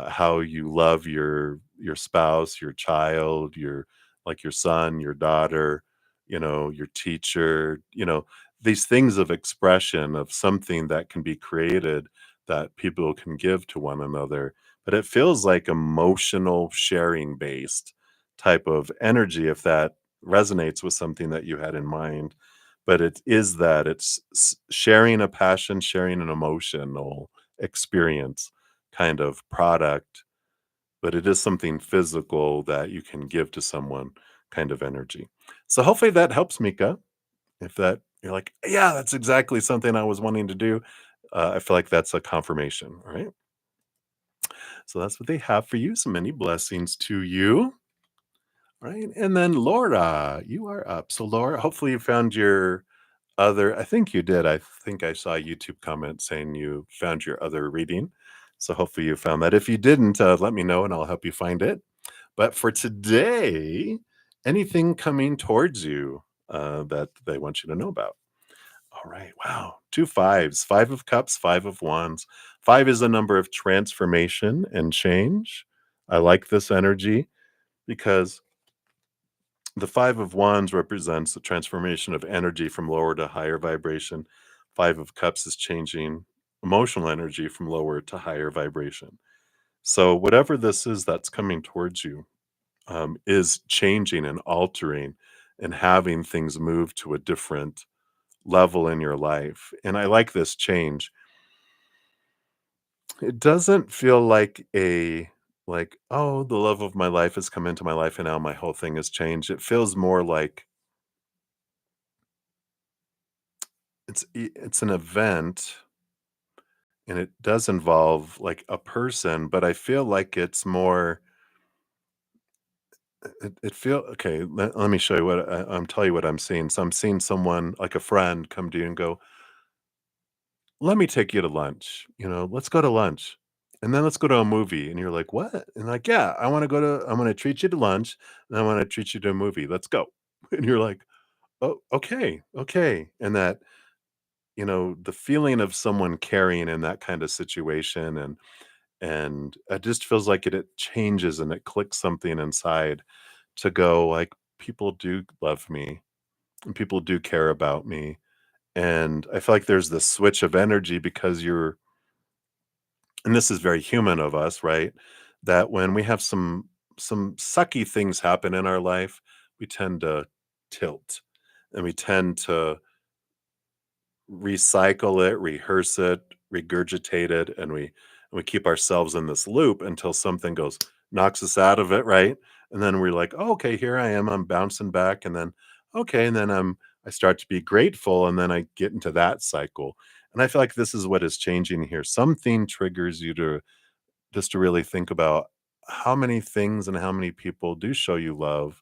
A: how you love your spouse, your child, your like your son, your daughter, your teacher, these things of expression of something that can be created that people can give to one another. But it feels like emotional sharing based type of energy if that resonates with something that you had in mind. But it is that it's sharing a passion, sharing an emotional experience kind of product, but it is something physical that you can give to someone kind of energy. So hopefully that helps, Mika. If that you're like, yeah, that's exactly something I was wanting to do. I feel like that's a confirmation, all right? So that's what they have for you. So many blessings to you. Right. And then Laura, you are up. So Laura, hopefully you found your other I think you did. I think I saw a YouTube comment saying you found your other reading. So hopefully you found that. If you didn't, let me know and I'll help you find it. But for today, anything coming towards you that they want you to know about? All right. Wow. Two fives, 5 of cups, 5 of wands. Five is a number of transformation and change. I like this energy because the 5 of wands represents the transformation of energy from lower to higher vibration. 5 of cups is changing emotional energy from lower to higher vibration. So whatever this is that's coming towards you is changing and altering and having things move to a different level in your life. And I like this change. It doesn't feel like, oh, the love of my life has come into my life and now my whole thing has changed. It feels more like it's an event, and it does involve, like, a person, but I feel like it's more it feel okay, let me show you what I'm tell you what I'm seeing. So I'm seeing someone, like a friend, come to you and go, "Let me take you to lunch," "Let's go to lunch, and then let's go to a movie," and you're like, "What?" And like, "Yeah, I wanna treat you to lunch, and I wanna treat you to a movie. Let's go." And you're like, "Oh, okay, okay." And that, the feeling of someone caring in that kind of situation and it just feels like it changes and it clicks something inside to go like people do love me and people do care about me, and I feel like there's this switch of energy because you're and this is very human of us, right, that when we have some sucky things happen in our life, we tend to tilt and we tend to recycle it, rehearse it, regurgitate it, and we keep ourselves in this loop until something goes knocks us out of it, right? And then we're like, oh, okay, here I am, I'm bouncing back, and then okay, and then I start to be grateful, and then I get into that cycle. And I feel like this is what is changing here. Something triggers you to just to really think about how many things and how many people do show you love,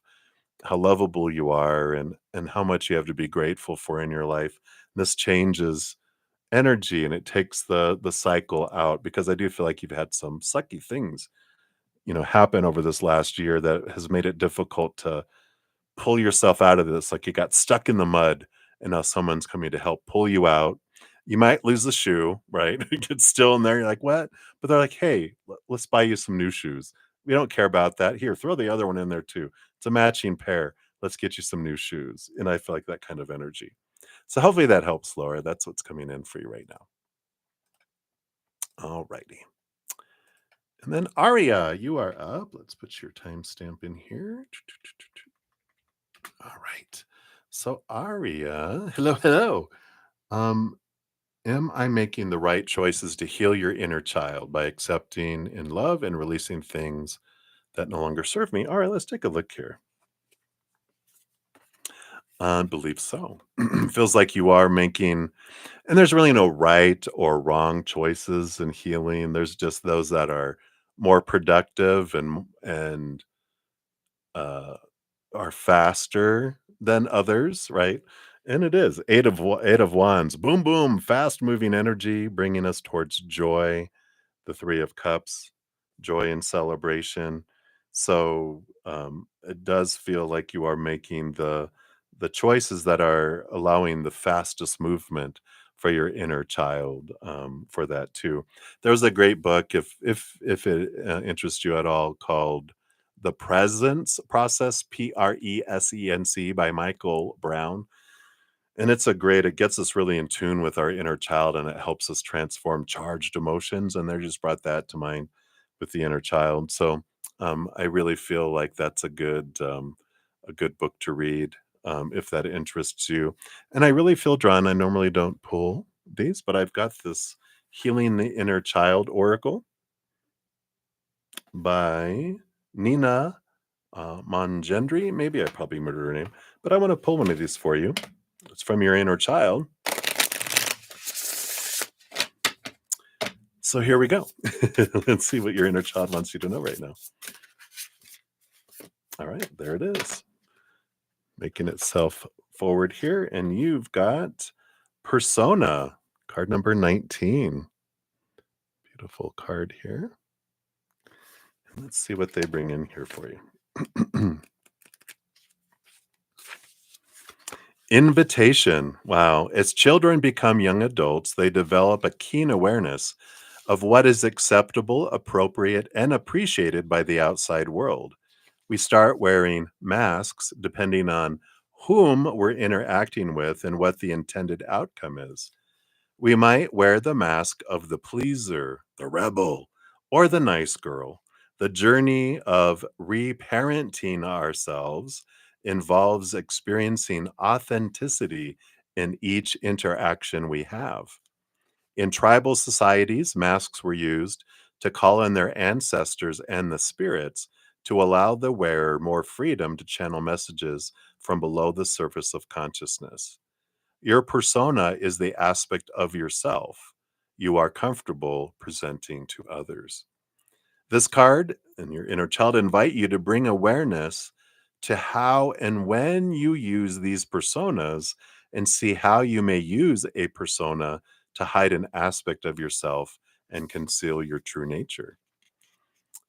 A: how lovable you are, and how much you have to be grateful for in your life. This changes energy and it takes the cycle out because I do feel like you've had some sucky things, happen over this last year that has made it difficult to pull yourself out of this. Like you got stuck in the mud and now someone's coming to help pull you out. You might lose the shoe, right? It gets still in there. You're like, what? But they're like, hey, let's buy you some new shoes. We don't care about that. Here, throw the other one in there too. It's a matching pair. Let's get you some new shoes. And I feel like that kind of energy. So hopefully that helps, Laura. That's what's coming in for you right now. All righty. And then Aria, you are up. Let's put your timestamp in here. All right. So Aria, hello, hello. Um, am I making the right choices to heal your inner child by accepting in love and releasing things that no longer serve me? All right, let's take a look here. I believe so. Feels like you are making, and there's really no right or wrong choices in healing. There's just those that are more productive and uh, are faster than others, right? And it is 8 of wands, boom, boom, fast moving energy, bringing us towards joy. The 3 of cups, joy and celebration. So it does feel like you are making the choices that are allowing the fastest movement, for your inner child, for that too. There was a great book, if it interests you at all, called The Presence Process, Presence, by Michael Brown. And it's a great, it gets us really in tune with our inner child, and it helps us transform charged emotions. And they just brought that to mind with the inner child. So I really feel like that's a good book to read, if that interests you. And I really feel drawn. I normally don't pull these, but I've got this Healing the Inner Child Oracle by Nina Mongendry. Maybe I probably murdered her name, but I want to pull one of these for you. It's from your inner child. So here we go. Let's see what your inner child wants you to know right now. All right, there it is. Making itself forward here. And you've got Persona, card number 19. Beautiful card here. Let's see what they bring in here for you. Invitation. Wow. As children become young adults, they develop a keen awareness of what is acceptable, appropriate, and appreciated by the outside world. We start wearing masks depending on whom we're interacting with and what the intended outcome is. We might wear the mask of the pleaser, the rebel, or the nice girl. The journey of reparenting ourselves involves experiencing authenticity in each interaction we have. In tribal societies, masks were used to call in their ancestors and the spirits to allow the wearer more freedom to channel messages from below the surface of consciousness. Your persona is the aspect of yourself you are comfortable presenting to others. This card and your inner child invite you to bring awareness to how and when you use these personas, and see how you may use a persona to hide an aspect of yourself and conceal your true nature.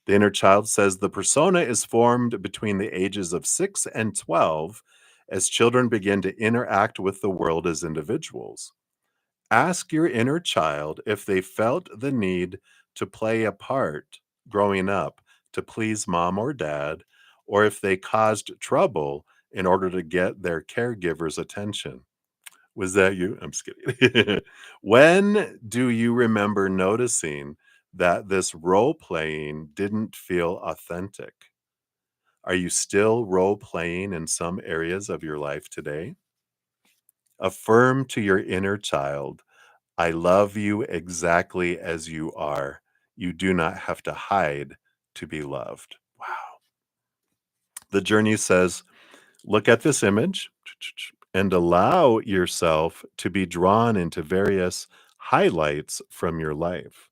A: The inner child says the persona is formed between the ages of 6 and 12 as children begin to interact with the world as individuals. Ask your inner child if they felt the need to play a part growing up to please mom or dad, or if they caused trouble in order to get their caregiver's attention. Was that you? I'm just kidding. When do you remember noticing that this role playing didn't feel authentic? Are you still role playing in some areas of your life today? Affirm to your inner child, I love you exactly as you are. You do not have to hide to be loved. Wow. The journey says, look at this image and allow yourself to be drawn into various highlights from your life.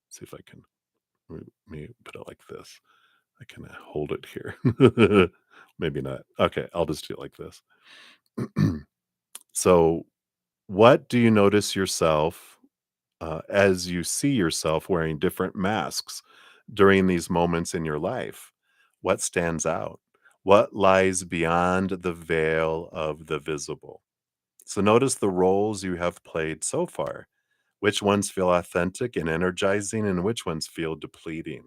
A: See if I can let me put it like this. I can hold it here. Maybe not. Okay, I'll just do it like this. So, what do you notice yourself as you see yourself wearing different masks during these moments in your life? What stands out? What lies beyond the veil of the visible? So notice the roles you have played so far. Which ones feel authentic and energizing, and which ones feel depleting?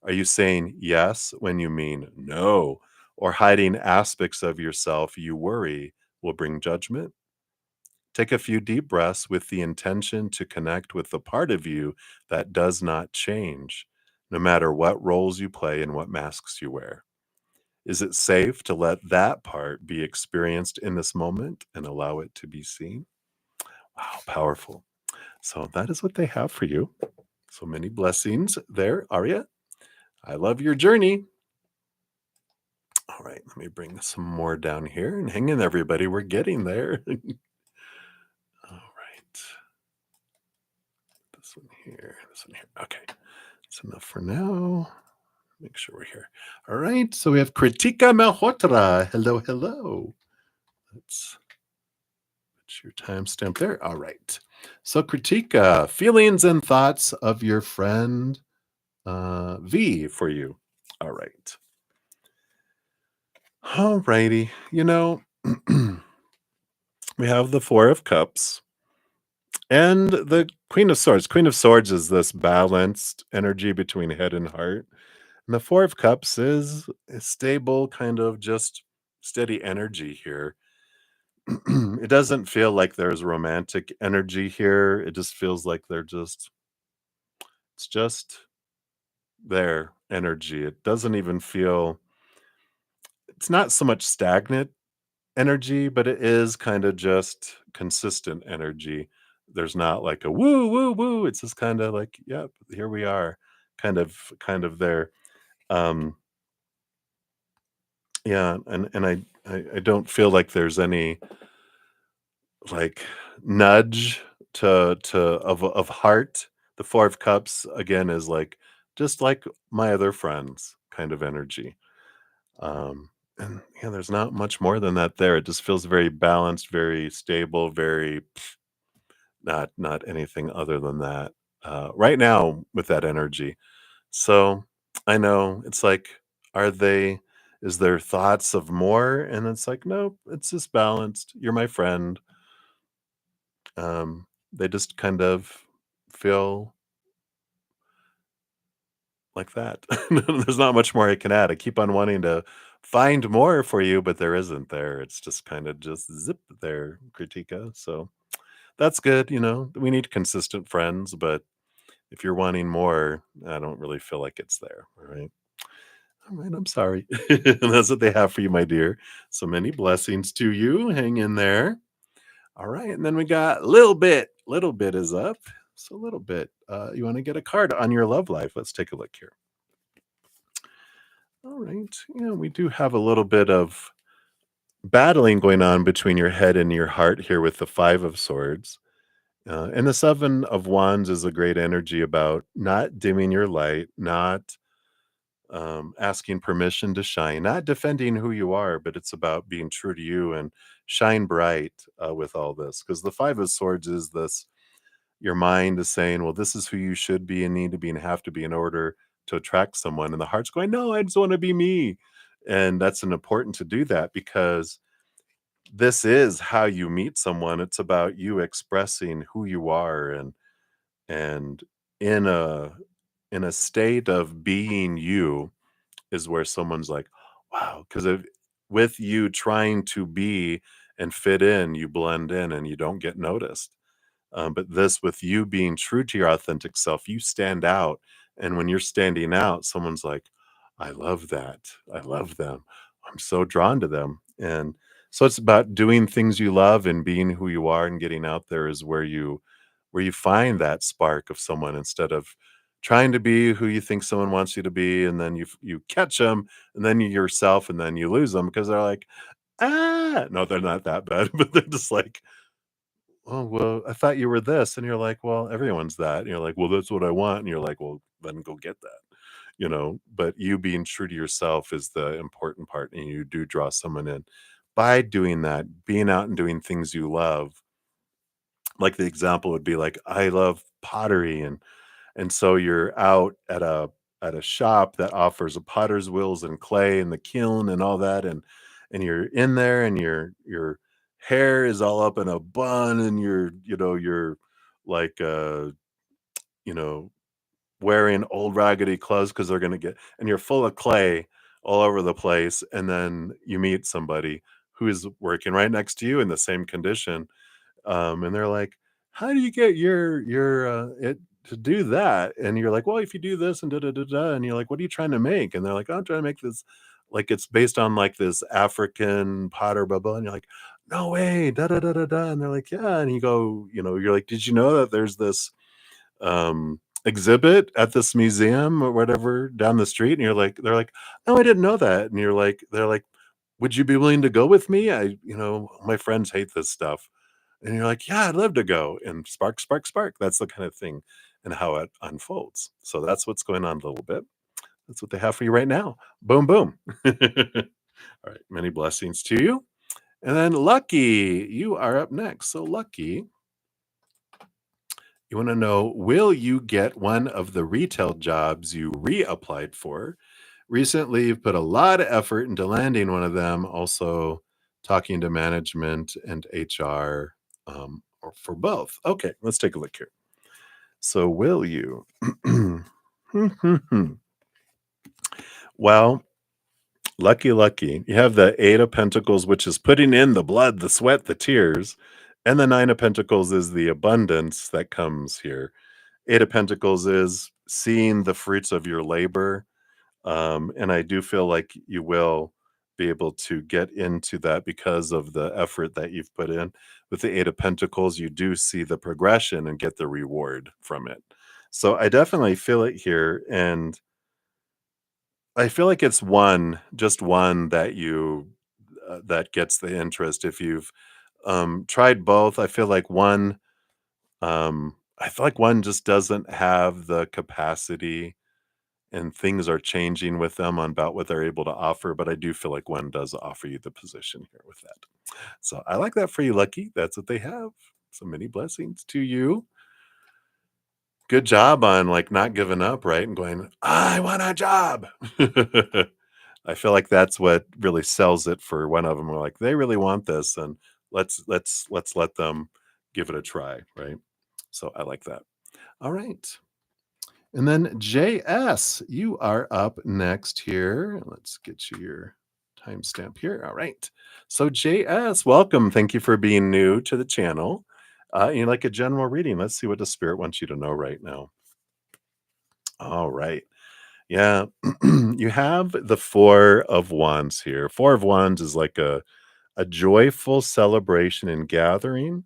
A: Are you saying yes when you mean no, or hiding aspects of yourself you worry will bring judgment? Take a few deep breaths with the intention to connect with the part of you that does not change, no matter what roles you play and what masks you wear. Is it safe to let that part be experienced in this moment and allow it to be seen? Wow, powerful. So that is what they have for you. So many blessings there, Aria. I love your journey. All right, let me bring some more down here and hang in, everybody. We're getting there. All right. This one here, this one here. Okay, that's enough for now. Make sure we're here. All right, so we have Kritika Malhotra. Hello, hello. Let's put your timestamp there. All right. So, Kritika, feelings and thoughts of your friend V for you. All right. All righty. We have the Four of Cups. And the Queen of Swords. Queen of Swords is this balanced energy between head and heart. And the Four of Cups is a stable, kind of just steady energy here. It doesn't feel like there's romantic energy here. It just feels like it's just their energy. It doesn't even feel, it's not so much stagnant energy, but it is kind of just consistent energy. There's not like a woo, woo, woo. It's just kind of like, yep, here we are, kind of there. Um, yeah, and I don't feel like there's any like nudge of heart. The Four of Cups again is like just like my other friends kind of energy. And yeah, there's not much more than that there. It just feels very balanced, very stable, very not anything other than that. Right now with that energy. So I know it's like, are they, is there thoughts of more? And it's like, no, it's just balanced. You're my friend. They just kind of feel like that. There's not much more I can add. I keep on wanting to find more for you, but there isn't there. It's just kind of just zip there, Kritika. So that's good. We need consistent friends, but if you're wanting more, I don't really feel like it's there. All right. All right. I'm sorry. And that's what they have for you, my dear. So many blessings to you. Hang in there. All right, and then we got Lil Bit. Little Bit is up. So Little Bit, you want to get a card on your love life? Let's take a look here. All right, yeah, we do have a little bit of battling going on between your head and your heart here with the Five of Swords. And the Seven of Wands is a great energy about not dimming your light, not asking permission to shine, not defending who you are, but it's about being true to you and shine bright with all this. Because the Five of Swords is this, your mind is saying, well, this is who you should be and need to be and have to be in order to attract someone. And the heart's going, no, I just want to be me. And that's an important to do that because this is how you meet someone. It's about you expressing who you are and in a state of being you is where someone's like, wow, because with you trying to be and fit in, you blend in and you don't get noticed. But this, with you being true to your authentic self, you stand out. And when you're standing out, someone's like, I love that. I love them. I'm so drawn to them. And so it's about doing things you love and being who you are and getting out there is where you find that spark of someone instead of trying to be who you think someone wants you to be and then you catch them and then you yourself and then you lose them because they're like, no, they're not that bad, but they're just like, oh, well, I thought you were this. And you're like, well, everyone's that. And you're like, well, that's what I want. And you're like, well, then go get that. But you being true to yourself is the important part. And you do draw someone in by doing that, being out and doing things you love. Like the example would be like, I love pottery. And so you're out at a shop that offers a potter's wheels and clay and the kiln and all that, and you're in there and your hair is all up in a bun and you're like you know wearing old raggedy clothes because they're gonna get, and you're full of clay all over the place, and then you meet somebody who is working right next to you in the same condition, and they're like, "How do you get your it to do that?" And you're like, "Well, if you do this and da da da da," and you're like, "What are you trying to make?" And they're like, "Oh, I'm trying to make this, like it's based on like this African potter, blah blah." And you're like, "No way, da da da da da." And they're like, "Yeah." And you're like, "Did you know that there's this exhibit at this museum or whatever down the street?" And they're like, "No, I didn't know that." And they're like, "Would you be willing to go with me? My friends hate this stuff." And you're like, "Yeah, I'd love to go." And spark, spark, spark. That's the kind of thing and how it unfolds. So that's what's going on a little bit. That's what they have for you right now. Boom, boom. All right. Many blessings to you. And then Lucky, you are up next. So Lucky, you want to know, will you get one of the retail jobs you reapplied for? Recently, you've put a lot of effort into landing one of them, also talking to management and HR, or for both? Okay, let's take a look here. So, will you? Well, lucky, lucky. You have the Eight of Pentacles, which is putting in the blood, the sweat, the tears. And the Nine of Pentacles is the abundance that comes here. Eight of Pentacles is seeing the fruits of your labor. And I do feel like you will be able to get into that because of the effort that you've put in. With the Eight of Pentacles, you do see the progression and get the reward from it. So I definitely feel it here. And I feel like it's one, just one that that gets the interest. If you've tried both, I feel like one just doesn't have the capacity and things are changing with them on about what they're able to offer. But I do feel like one does offer you the position here with that. So I like that for you, Lucky. That's what they have. So many blessings to you. Good job on like not giving up, right? And going, I want a job. I feel like that's what really sells it for one of them. We're like, they really want this, and let's let them give it a try, right? So I like that. All right. And then JS, you are up next here. Let's get you your timestamp here. All right. So JS, welcome. Thank you for being new to the channel. You like a general reading. Let's see what the spirit wants you to know right now. All right. Yeah. You have the Four of Wands here. Four of Wands is like a joyful celebration and gathering.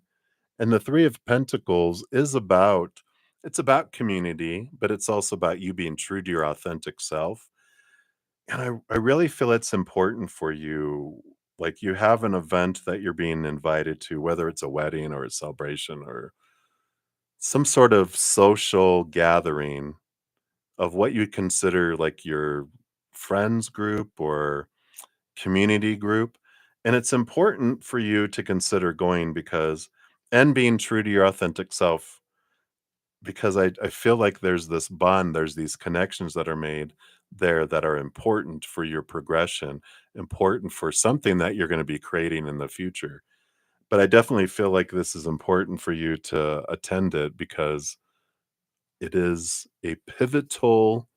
A: And the Three of Pentacles is it's about community, but it's also about you being true to your authentic self. And I really feel it's important for you. Like you have an event that you're being invited to, whether it's a wedding or a celebration or some sort of social gathering of what you consider like your friends group or community group. And it's important for you to consider going because, and being true to your authentic self, because I feel like there's this bond, there's these connections that are made there that are important for your progression, important for something that you're going to be creating in the future. But I definitely feel like this is important for you to attend it because it is a pivotal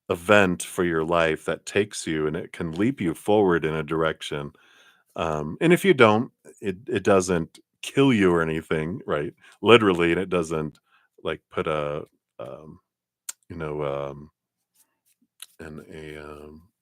A: event for your life that takes you and it can leap you forward in a direction. And if you don't, it doesn't kill you or anything, right? Literally, and it doesn't like put um, you know, I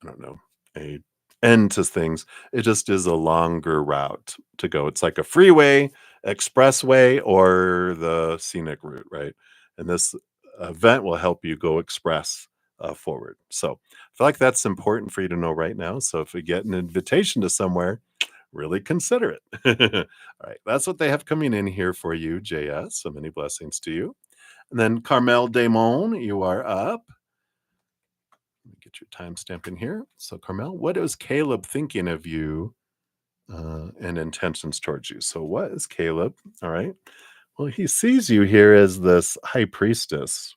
A: don't know, a end to things. It just is a longer route to go. It's like a freeway, expressway, or the scenic route, right? And this event will help you go express forward. So I feel like that's important for you to know right now. So if we get an invitation to somewhere, really consider it. All right, that's what they have coming in here for you, JS. So many blessings to you. And then carmeldeamon, you are up. Let me get your timestamp in here. So, Carmel, what is Caleb thinking of you and intentions towards you? So, what is Caleb? All right. Well, he sees you here as this high priestess.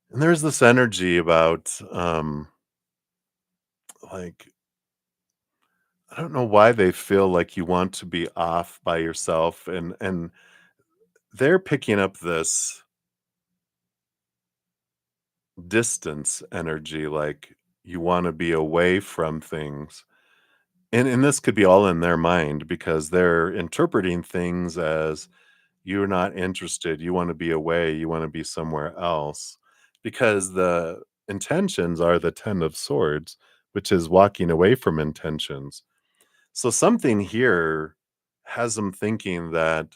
A: And there's this energy about, like, I don't know why they feel like you want to be off by yourself. And they're picking up this distance energy, like you want to be away from things. And this could be all in their mind because they're interpreting things as you're not interested, you wanna be away, you wanna be somewhere else, because the intentions are the 10 of swords, which is walking away from intentions. So something here has them thinking that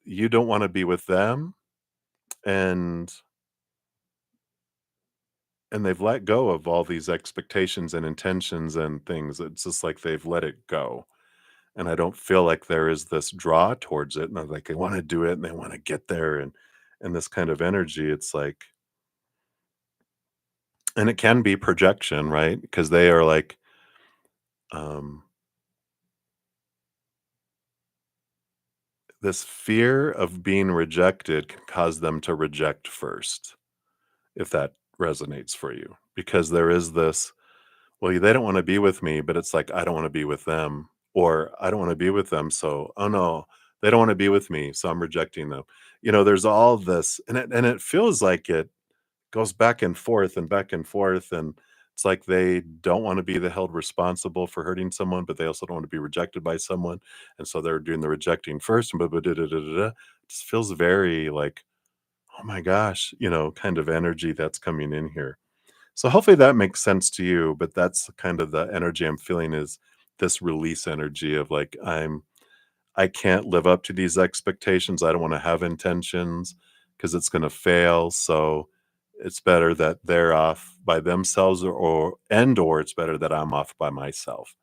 A: you don't wanna be with them, and they've let go of all these expectations and intentions and things. It's just like they've let it go. And I don't feel like there is this draw towards it, and I'm like, they wanna do it, and they wanna get there, and this kind of energy, it's like and it can be projection, right? Because they are like, um, this fear of being rejected can cause them to reject first, if that resonates for you, because there is this, "Well, they don't wanna be with me," but it's like, "I don't wanna be with them." or I don't want to be with them. So, oh no, they don't want to be with me. So I'm rejecting them. There's all this, and it feels like it goes back and forth and back and forth. And it's like they don't want to be the held responsible for hurting someone, but they also don't want to be rejected by someone. And so they're doing the rejecting first. And it just feels very like, oh my gosh, kind of energy that's coming in here. So hopefully that makes sense to you, but that's kind of the energy I'm feeling is this release energy of like I can't live up to these expectations. I don't want to have intentions because it's going to fail. So it's better that they're off by themselves or it's better that I'm off by myself.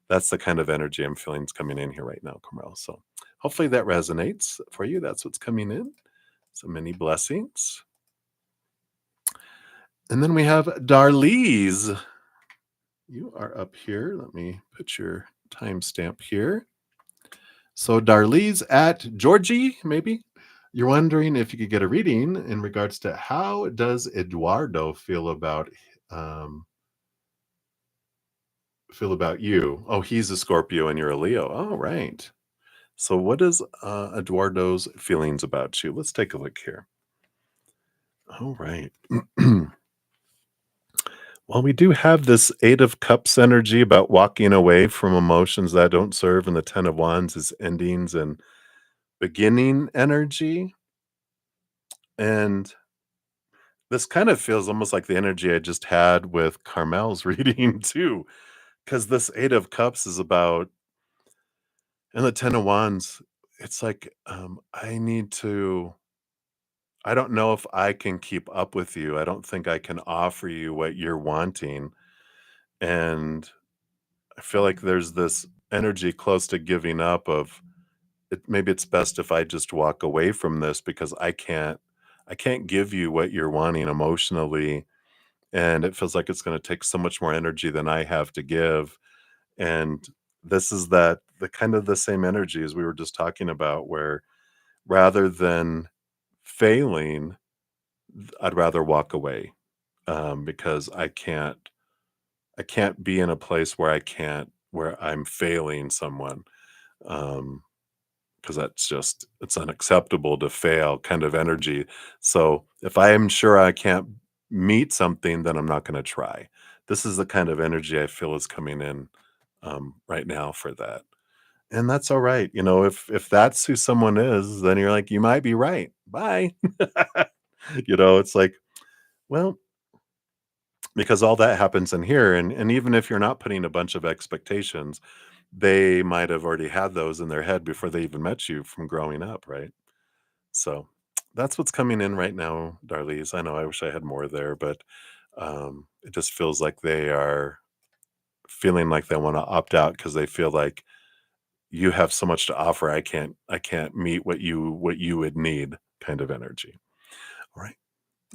A: That's the kind of energy I'm feeling is coming in here right now, Carmel. So hopefully that resonates for you. That's what's coming in. So many blessings. And then we have Darliz. You are up here. Let me put your timestamp here. So Darliz at Georgie, maybe. You're wondering if you could get a reading in regards to how does Eduardo um, feel about you? Oh, he's a Scorpio and you're a Leo. Oh, right. So what is Eduardo's feelings about you? Let's take a look here. All right. Well, we do have this Eight of Cups energy about walking away from emotions that don't serve, and the Ten of Wands is endings and beginning energy. And this kind of feels almost like the energy I just had with Carmel's reading too, because this Eight of Cups is about, and the Ten of Wands, it's like, I don't know if I can keep up with you. I don't think I can offer you what you're wanting. And I feel like there's this energy close to giving up of maybe it's best if I just walk away from this because I can't give you what you're wanting emotionally, and it feels like it's going to take so much more energy than I have to give. And this is the kind of the same energy as we were just talking about, where rather than failing, I'd rather walk away, because I can't be in a place where I'm failing someone. Um, because it's unacceptable to fail kind of energy. So if I am sure I can't meet something, then I'm not going to try. This is the kind of energy I feel is coming in right now for that. And that's all right. If that's who someone is, then you're like, you might be right. Bye. It's like, well, because all that happens in here. And even if you're not putting a bunch of expectations, they might have already had those in their head before they even met you from growing up, right? So that's what's coming in right now, Darlise. I know I wish I had more there, but it just feels like they are feeling like they want to opt out because they feel like you have so much to offer. I can't meet what you would need kind of energy. All right.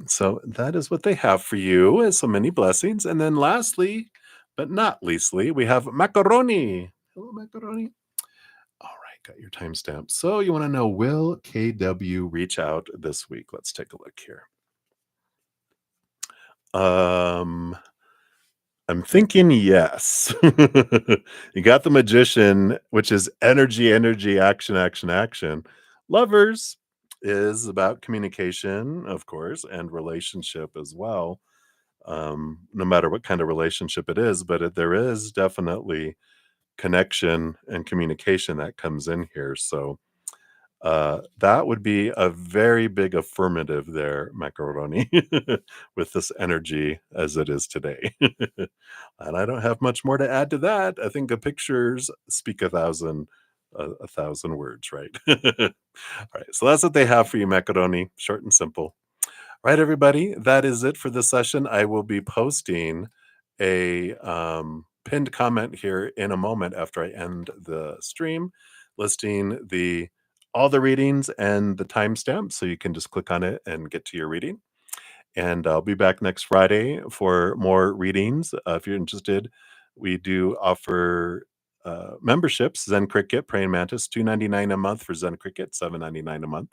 A: So that is what they have for you, and so many blessings. And then lastly, but not leastly, we have macaroni. Hello, macaroni. All right, got your timestamp. So you want to know, will KW reach out this week? Let's take a look here. Um, I'm thinking yes. You got the magician, which is energy, energy, action, action, action. Lovers is about communication, of course, and relationship as well. No matter what kind of relationship it is, but there is definitely connection and communication that comes in here. So that would be a very big affirmative there, macaroni, with this energy as it is today. And I don't have much more to add to that. I think the pictures speak a thousand words, right? All right, so that's what they have for you, macaroni. Short and simple. Right, everybody, that is it for this session. I will be posting a pinned comment here in a moment after I end the stream, listing all the readings and the timestamp, so you can just click on it and get to your reading. And I'll be back next Friday for more readings. If you're interested, we do offer memberships. Zen Cricket, Praying Mantis, $2.99 a month for Zen Cricket, $7.99 a month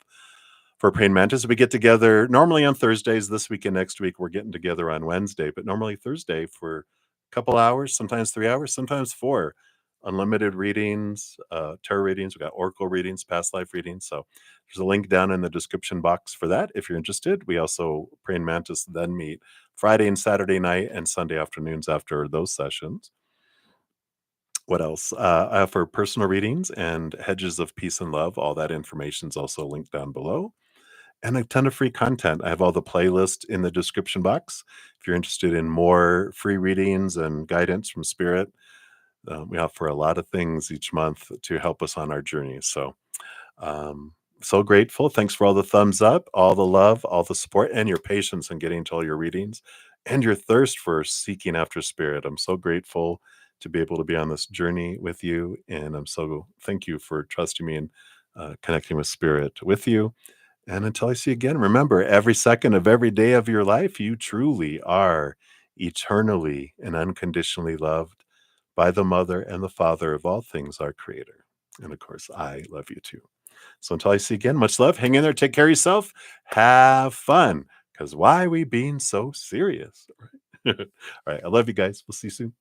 A: for Praying Mantis. We get together normally on Thursdays. This week and next week, we're getting together on Wednesday, but normally Thursday for a couple hours, sometimes 3 hours, sometimes 4. unlimited readings, tarot readings. We got oracle readings, past life readings. So there's a link down in the description box for that if you're interested. We also, Praying Mantis, then meet Friday and Saturday night and Sunday afternoons after those sessions. What else? I offer personal readings and hedges of peace and love. All that information is also linked down below. And a ton of free content. I have all the playlists in the description box. If you're interested in more free readings and guidance from Spirit, we offer a lot of things each month to help us on our journey. So, um, so grateful. Thanks for all the thumbs up, all the love, all the support, and your patience in getting to all your readings and your thirst for seeking after Spirit. I'm so grateful to be able to be on this journey with you. And I'm so thank you for trusting me and connecting with Spirit with you. And until I see you again, remember every second of every day of your life, you truly are eternally and unconditionally loved by the mother and the father of all things, our creator. And of course, I love you too. So until I see you again, much love. Hang in there. Take care of yourself. Have fun. Because why are we being so serious? All right. I love you guys. We'll see you soon.